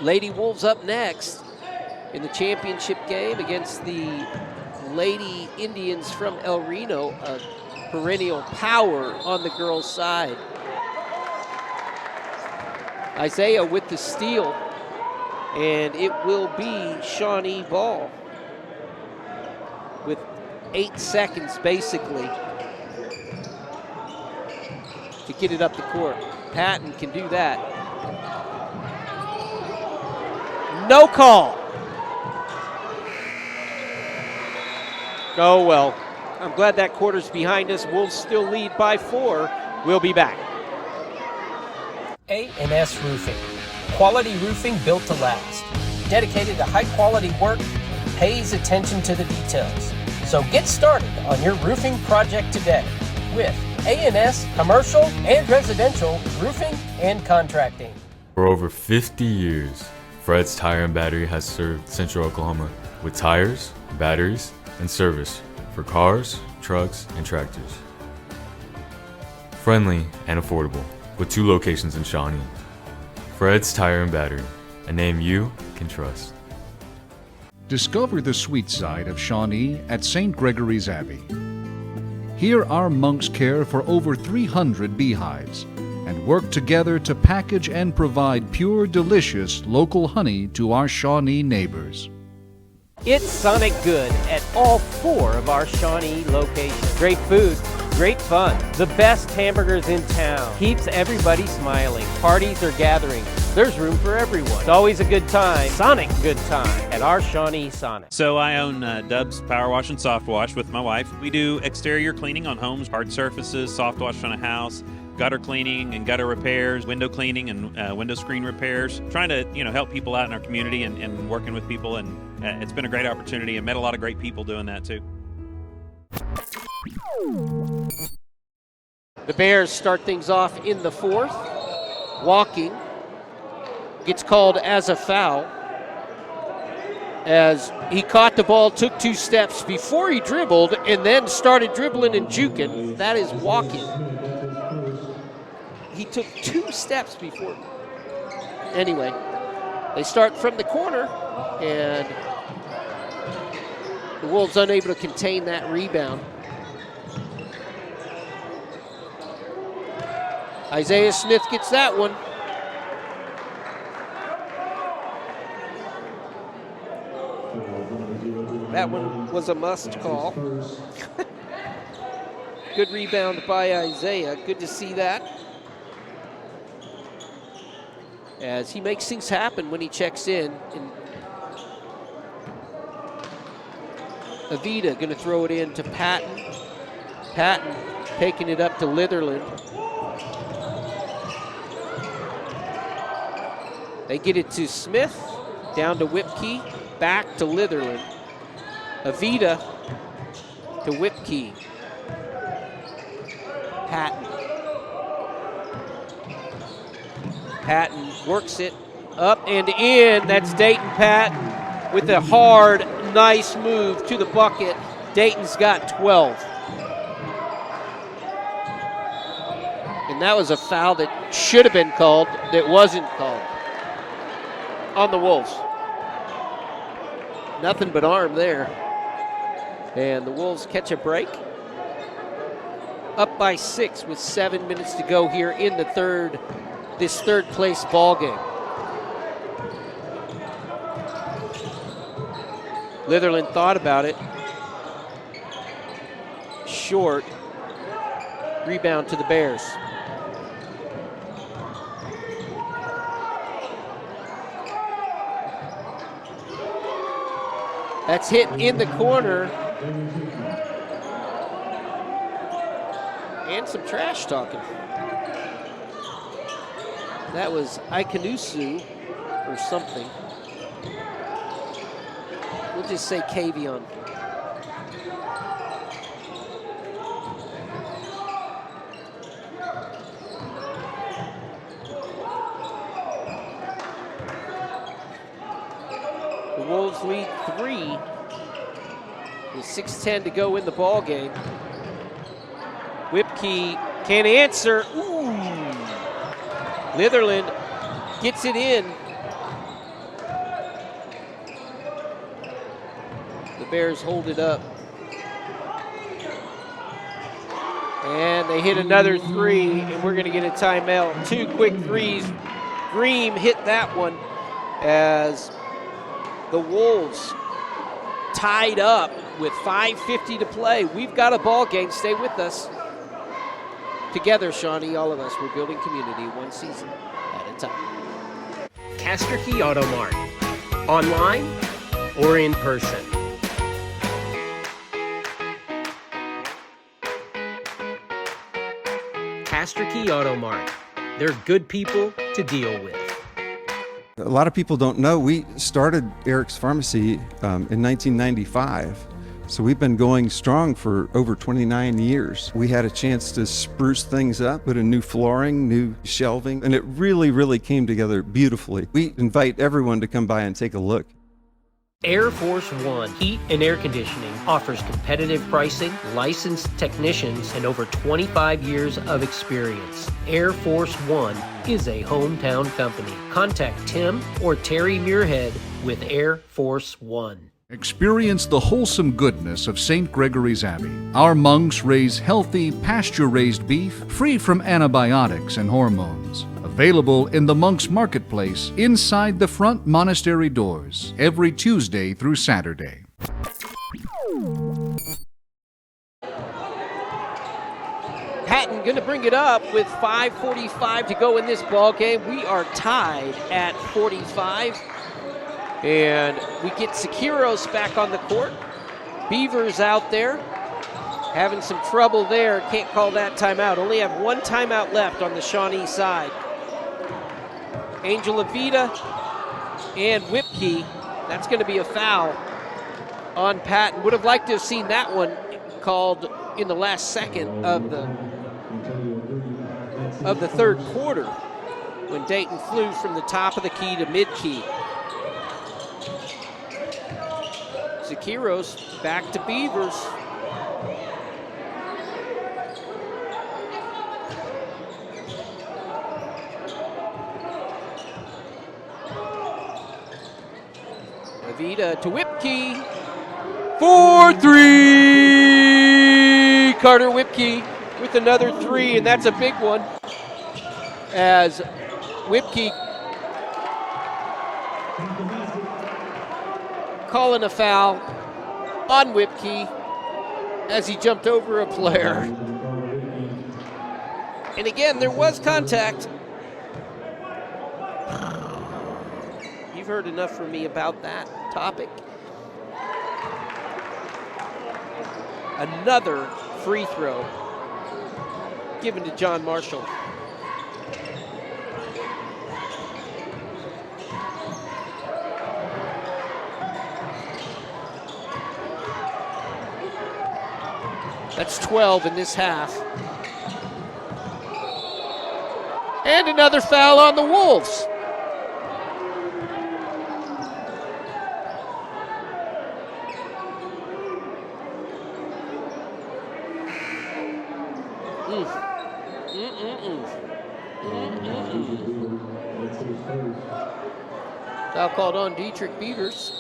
Lady Wolves up next in the championship game against the Lady Indians from El Reno, a perennial power on the girls' side. Isaiah with the steal, and it will be Shawnee ball with 8 seconds basically to get it up the court. Patton can do that. No call. Oh well, I'm glad that quarter's behind us. Wolves still lead by 4. We'll be back. A&S Roofing. Quality roofing built to last. Dedicated to high quality work, pays attention to the details. So get started on your roofing project today with A&S Commercial and Residential Roofing and Contracting. For over 50 years, Fred's Tire and Battery has served Central Oklahoma with tires, batteries, and service for cars, trucks, and tractors. Friendly and affordable, with 2 locations in Shawnee. Fred's Tire and Battery, a name you can trust. Discover the sweet side of Shawnee at St. Gregory's Abbey. Here our monks care for over 300 beehives and work together to package and provide pure, delicious local honey to our Shawnee neighbors. It's Sonic Good at all 4 of our Shawnee locations. Great food, great fun, the best hamburgers in town. Keeps everybody smiling. Parties or gatherings. There's room for everyone. It's always a good time. Sonic good time at our Shawnee Sonic. So I own Dub's Power Wash and Soft Wash with my wife. We do exterior cleaning on homes, hard surfaces, soft wash on a house, gutter cleaning and gutter repairs, window cleaning and window screen repairs. Trying to help people out in our community and working with people, and it's been a great opportunity and met a lot of great people doing that too. The Bears start things off in the 4th. Walking gets called as a foul as he caught the ball, took 2 steps before he dribbled, and then started dribbling and juking. That is walking. He took 2 steps before. Anyway, they start from the corner, and the Wolves unable to contain that rebound. Isaiah Smith gets that one. That one was a must call. Good rebound by Isaiah. Good to see that, as he makes things happen when he checks in. And Avita going to throw it in to Patton. Patton taking it up to Litherland. They get it to Smith, down to Whipkey, back to Litherland. Avita to Whipkey. Patton. Patton works it up and in. That's Dayton Patton with a hard, nice move to the bucket. Dayton's got 12. And that was a foul that should have been called, that wasn't called on the Wolves. Nothing but arm there. And the Wolves catch a break. Up by 6 with 7 minutes to go here in the this third place ball game. Litherland thought about it. Short. Rebound to the Bears. That's hit in the corner. And some trash talking. That was Ikanusu or something. We'll just say Kavion. The Wolves lead 3 with 6:10 to go in the ball game. Whipkey can't answer. Ooh. Litherland gets it in. The Bears hold it up. And they hit another 3, and we're going to get a timeout. 2 quick threes. Green hit that one as the Wolves tied up with 5:50 to play. We've got a ball game. Stay with us. Together, Shawnee, all of us, we're building community one season at a time. Castor Key Auto Mart. Online or in person. Castor Key Auto Mart. They're good people to deal with. A lot of people don't know we started Eric's Pharmacy in 1995. So we've been going strong for over 29 years. We had a chance to spruce things up, put in new flooring, new shelving, and it really, really came together beautifully. We invite everyone to come by and take a look. Air Force One Heat and Air Conditioning offers competitive pricing, licensed technicians, and over 25 years of experience. Air Force One is a hometown company. Contact Tim or Terry Muirhead with Air Force One. Experience the wholesome goodness of St. Gregory's Abbey. Our monks raise healthy, pasture-raised beef free from antibiotics and hormones. Available in the monks' marketplace inside the front monastery doors every Tuesday through Saturday. Patton going to bring it up with 5:45 to go in this ball game. We are tied at 45. And we get Sekiros back on the court. Beavers out there having some trouble there. Can't call that timeout. Only have 1 timeout left on the Shawnee side. Angel Avita and Whipkey. That's going to be a foul on Patton. Would have liked to have seen that one called in the last second of the third quarter when Dayton flew from the top of the key to mid-key. Sekiros back to Beavers. Avita to Whipkey. 4-3! Carter Whipkey with another 3, and that's a big one. As Whipkey calling a foul on Whipkey as he jumped over a player. And again, there was contact. You've heard enough from me about that topic. Another free throw given to John Marshall. That's 12 in this half. And another foul on the Wolves. Foul called on Dietrich Beavers.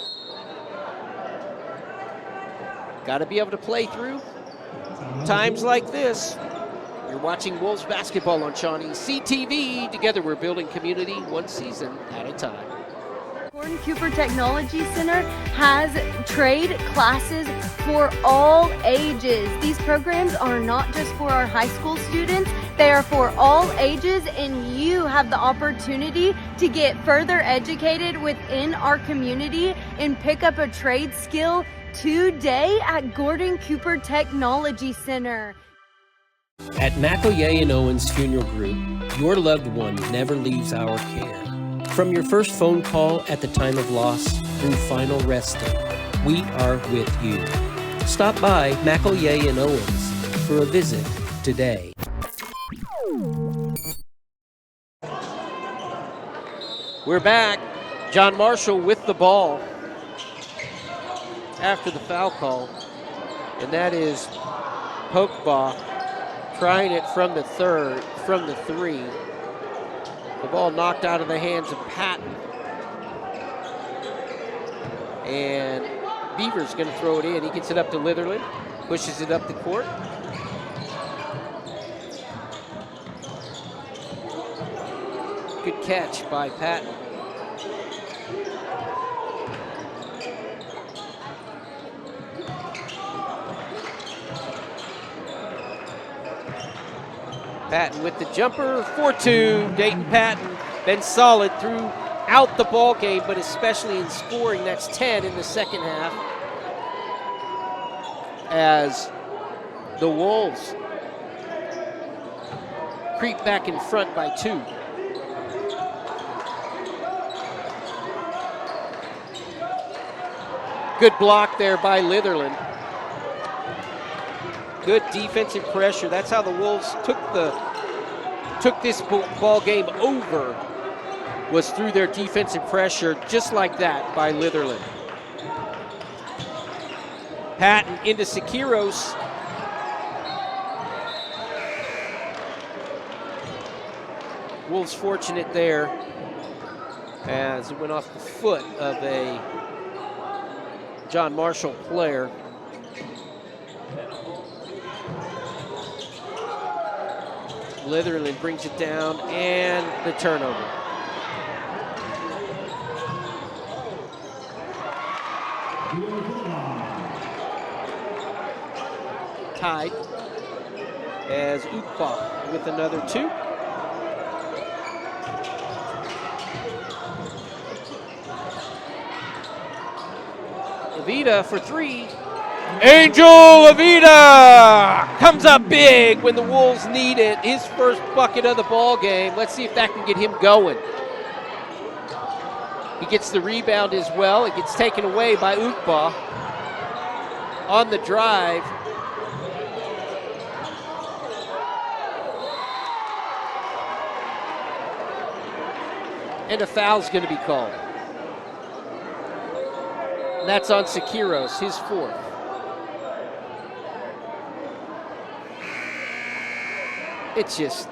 Got to be able to play through times like this. You're watching Wolves basketball on ShawneeCTV. Together we're building community one season at a time. Gordon Cooper Technology Center has trade classes for all ages. These programs are not just for our high school students, they are for all ages, and you have the opportunity to get further educated within our community and pick up a trade skill today at Gordon Cooper Technology Center. At McElroy and Owens Funeral Group, your loved one never leaves our care. From your first phone call at the time of loss through final resting, we are with you. Stop by McElroy and Owens for a visit today. We're back. John Marshall with the ball after the foul call, and that is Pokeball trying it from the three. The ball knocked out of the hands of Patton. And Beaver's going to throw it in. He gets it up to Litherland, pushes it up the court. Good catch by Patton. Patton with the jumper, 4-2. Dayton Patton been solid throughout the ball game, but especially in scoring. That's 10 in the second half. As the Wolves creep back in front by 2. Good block there by Litherland. Good defensive pressure. That's how the Wolves took this ball game over, was through their defensive pressure, just like that by Litherland. Patton into Sikiros. Wolves fortunate there as it went off the foot of a John Marshall player. Litherland brings it down, and the turnover. Tied as Ukpa with another 2. Avita for 3. Angel Avita comes up big when the Wolves need it. His first bucket of the ball game. Let's see if that can get him going. He gets the rebound as well. It gets taken away by Ukpa on the drive. And a foul's going to be called. And that's on Sikiros, his 4th. It's just,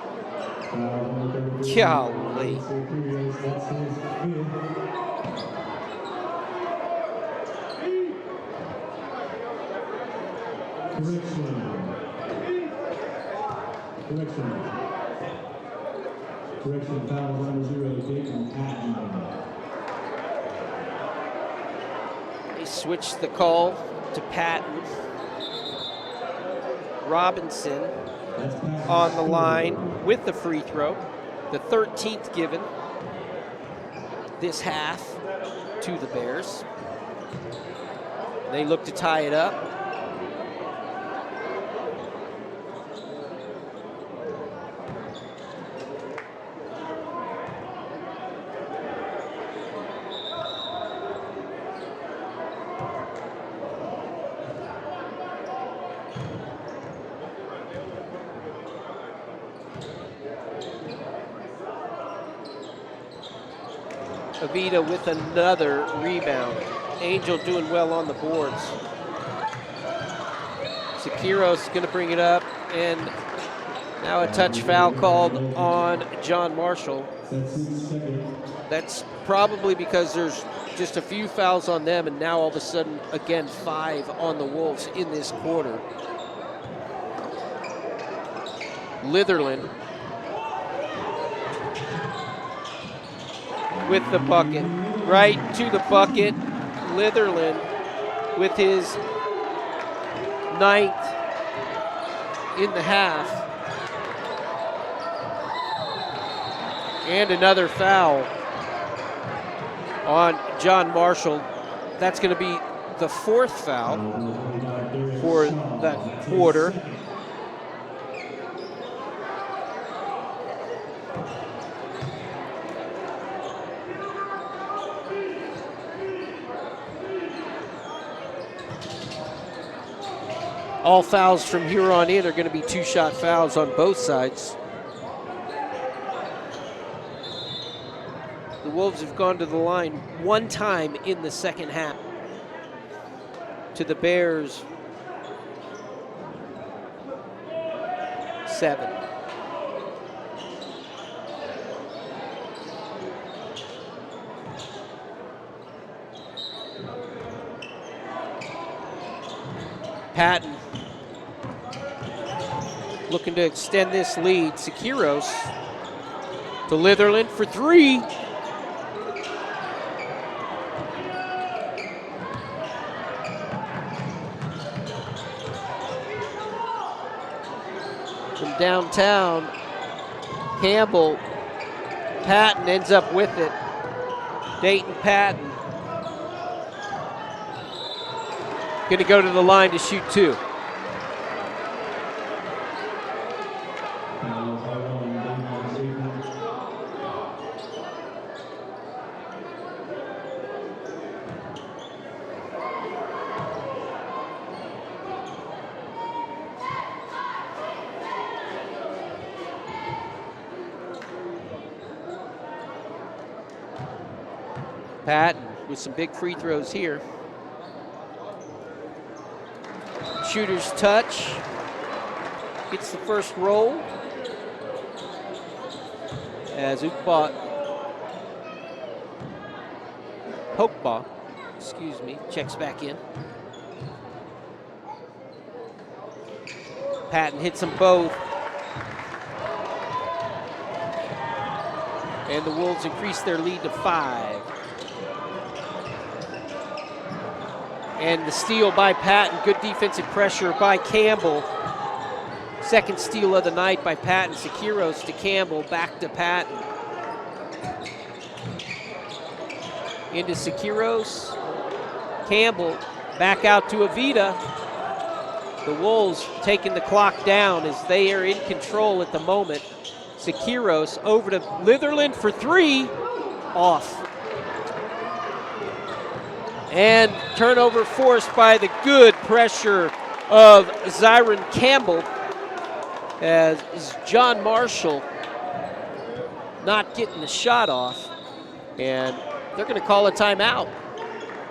golly. Correction, foul number 0, Dayton Patton. They switched the call to Patton. Robinson on the line with the free throw. The 13th given this half to the Bears. They look to tie it up. Avita with another rebound. Angel doing well on the boards. Sikiros going to bring it up, and now a touch foul called on John Marshall. That's probably because there's just a few fouls on them, and now all of a sudden, again, 5 on the Wolves in this quarter. Litherland with the bucket. right to the bucket. Litherland with his 9th in the half. And another foul on John Marshall. That's going to be the 4th foul for that quarter. All fouls from here on in are going to be 2-shot fouls on both sides. The Wolves have gone to the line 1 time in the second half. To the Bears, 7. Patton looking to extend this lead. Sekiros to Litherland for 3. From downtown, Campbell, Patton ends up with it. Dayton Patton going to go to the line to shoot 2. Patton with some big free throws here. Shooter's touch. Gets the first roll. As Pokeball, checks back in. Patton hits them both. And the Wolves increase their lead to 5. And the steal by Patton, good defensive pressure by Campbell. Second steal of the night by Patton. Sekiros to Campbell, back to Patton. Into Sekiros. Campbell, back out to Avita. The Wolves taking the clock down as they are in control at the moment. Sekiros over to Litherland for 3, off. And turnover forced by the good pressure of Zyron Campbell, as John Marshall not getting the shot off. And they're going to call a timeout.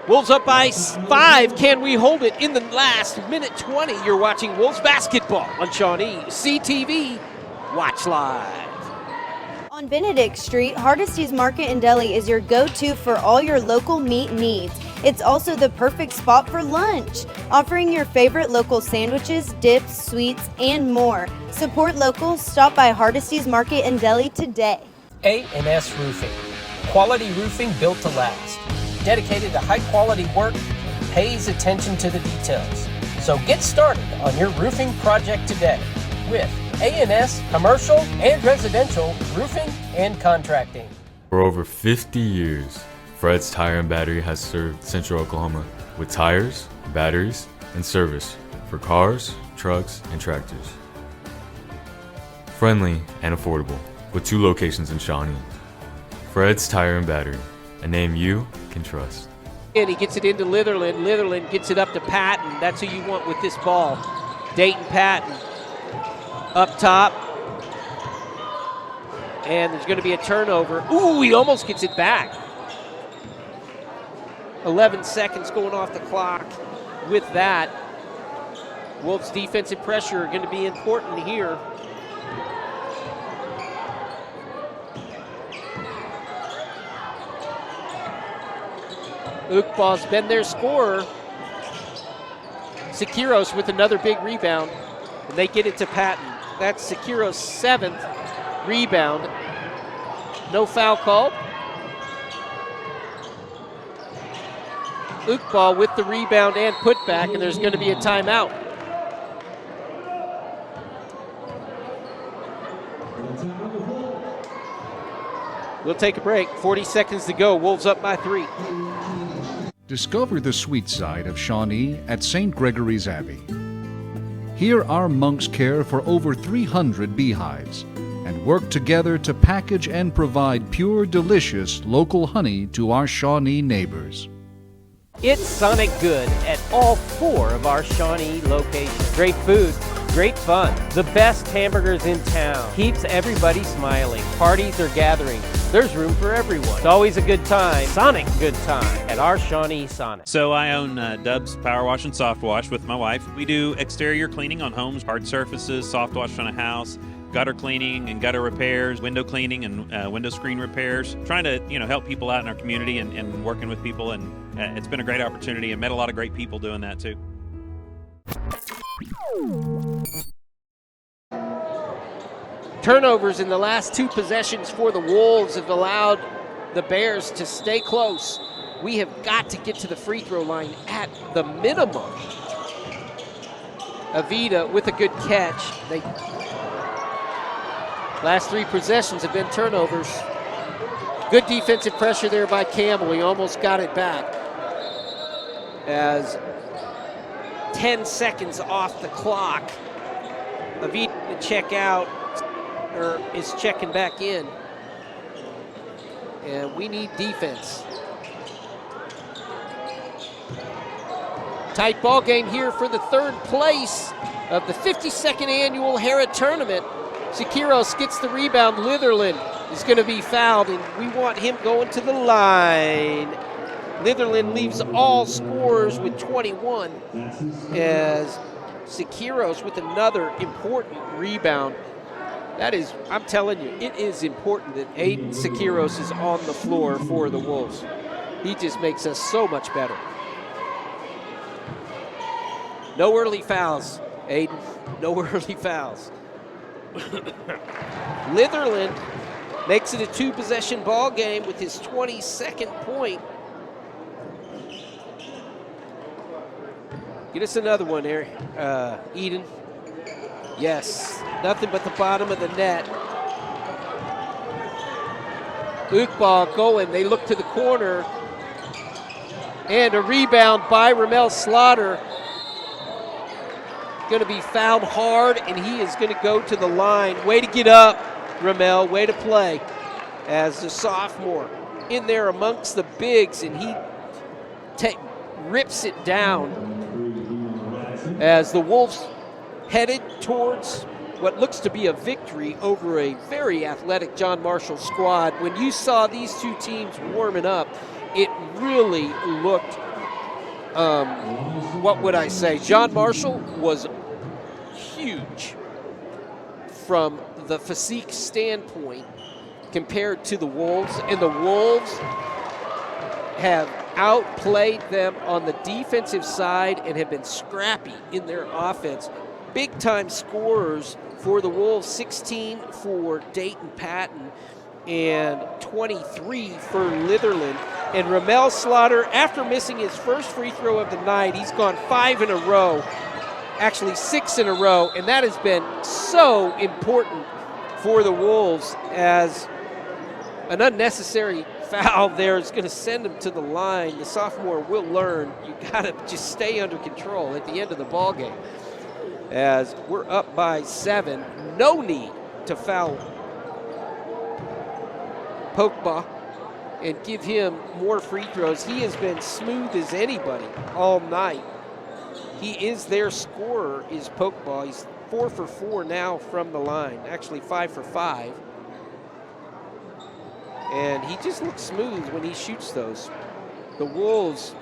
Wolves up by 5. Can we hold it in the last minute 20? You're watching Wolves basketball on ShawneeCTV. Watch live. On Benedict Street, Hardesty's Market and Deli is your go-to for all your local meat needs. It's also the perfect spot for lunch, offering your favorite local sandwiches, dips, sweets, and more. Support locals. Stop by Hardesty's Market and Deli today. A&S Roofing. Quality roofing built to last. Dedicated to high-quality work, pays attention to the details. So get started on your roofing project today with A&S Commercial and Residential Roofing and Contracting. For over 50 years, Fred's Tire and Battery has served Central Oklahoma with tires, batteries, and service for cars, trucks, and tractors. Friendly and affordable, with 2 locations in Shawnee. Fred's Tire and Battery, a name you can trust. And he gets it into Litherland. Litherland gets it up to Patton. That's who you want with this ball. Dayton Patton up top. And there's going to be a turnover. Ooh, he almost gets it back. 11 seconds going off the clock with that. Wolves' defensive pressure going to be important here. Uqba's been their scorer. Sekiros with another big rebound, and they get it to Patton. That's Sekiros' 7th rebound. No foul called. Uqbal with the rebound and putback, and there's going to be a timeout. We'll take a break. 40 seconds to go. Wolves up by 3. Discover the sweet side of Shawnee at St. Gregory's Abbey. Here our monks care for over 300 beehives and work together to package and provide pure, delicious local honey to our Shawnee neighbors. It's Sonic Good at all 4 of our Shawnee locations. Great food, great fun, the best hamburgers in town. Keeps everybody smiling. Parties or gatherings, there's room for everyone. It's always a good time, Sonic good time, at our Shawnee Sonic. So I own Dub's Power Wash and Soft Wash with my wife. We do exterior cleaning on homes, hard surfaces, soft wash on a house, gutter cleaning and gutter repairs, window cleaning and window screen repairs. Trying to help people out in our community and working with people, and it's been a great opportunity and met a lot of great people doing that too. Turnovers in the last 2 possessions for the Wolves have allowed the Bears to stay close. We have got to get to the free throw line at the minimum. Avita with a good catch. Last 3 possessions have been turnovers. Good defensive pressure there by Campbell. He almost got it back. As 10 seconds off the clock. Avita to check out, or is checking back in. And we need defense. Tight ball game here for the 3rd place of the 52nd annual Hera Tournament. Sikiros gets the rebound. Litherland is going to be fouled, and we want him going to the line. Litherland leaves all scorers with 21, as Sikiros with another important rebound. That is, I'm telling you, it is important that Aiden Sikiros is on the floor for the Wolves. He just makes us so much better. No early fouls, Aiden. No early fouls. Litherland makes it a 2-possession ball game with his 22nd point. Get us another one there, Eden. Yes, nothing but the bottom of the net. Uqbal going, they look to the corner. And a rebound by Ramel Slaughter. Going to be fouled hard, and he is going to go to the line. Way to get up, Ramel, way to play. As the sophomore in there amongst the bigs, and he rips it down. As the Wolves headed towards what looks to be a victory over a very athletic John Marshall squad. When you saw these 2 teams warming up, it really looked, what would I say? John Marshall was huge from the physique standpoint compared to the Wolves, and the Wolves have outplayed them on the defensive side and have been scrappy in their offense. Big-time scorers for the Wolves, 16 for Dayton Patton and 23 for Litherland. And Ramel Slaughter, after missing his first free throw of the night, he's gone 5 in a row, actually 6 in a row, and that has been so important for the Wolves, as an unnecessary foul there is going to send him to the line. The sophomore will learn you got to just stay under control at the end of the ball game. As we're up by 7, no need to foul Pogba and give him more free throws. He has been smooth as anybody all night. He is their scorer, is Pogba. He's 4 for 4 now from the line, actually 5 for 5. And he just looks smooth when he shoots those. The Wolves,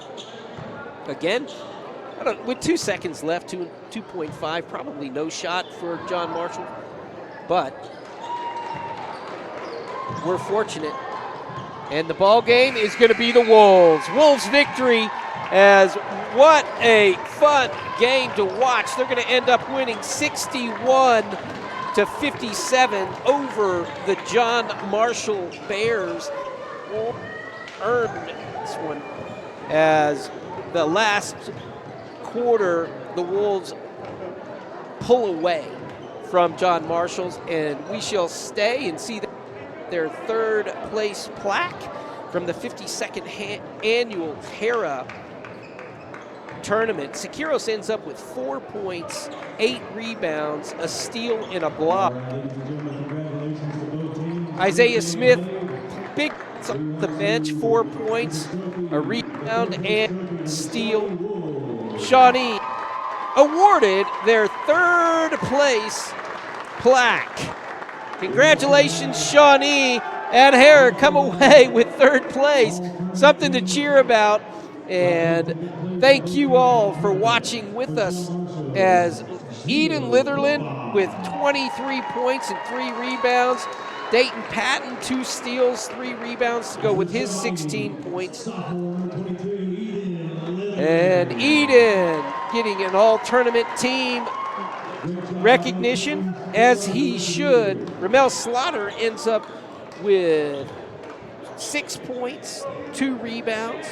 again, with 2 seconds left, 2.5, probably no shot for John Marshall. But we're fortunate. And the ball game is going to be the Wolves. Wolves victory, as what a fun game to watch. They're going to end up winning 61-57 over the John Marshall Bears. Earned this one, as the last quarter, the Wolves pull away from John Marshall's, and we shall stay and see their third place plaque from the 52nd annual Hera tournament. Siqueiros ends up with 4 points, 8 rebounds, a steal, and a block. Isaiah Smith, big on the bench, 4 points, a rebound, and steal. Shawnee awarded their third place plaque. Congratulations, Shawnee and Hera come away with third place. Something to cheer about. And thank you all for watching with us as Eden Litherland with 23 points and 3 rebounds. Dayton Patton, 2 steals, 3 rebounds to go with his 16 points. And Eden getting an all-tournament team recognition, as he should. Ramel Slaughter ends up with 6 points, 2 rebounds.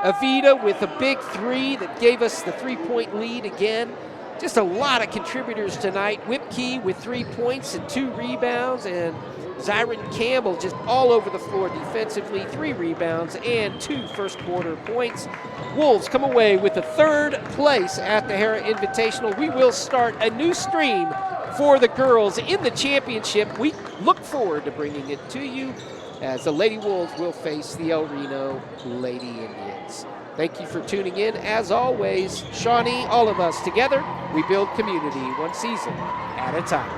Avita with a big 3 that gave us the 3-point lead again. Just a lot of contributors tonight. Whipkey with 3 points and 2 rebounds, and Zyron Campbell just all over the floor defensively, 3 rebounds and 2 first quarter points. Wolves come away with the third place at the Hera Invitational. We will start a new stream for the girls in the championship. We look forward to bringing it to you as the Lady Wolves will face the El Reno Lady Indians. Thank you for tuning in. As always, Shawnee, all of us together, we build community one season at a time.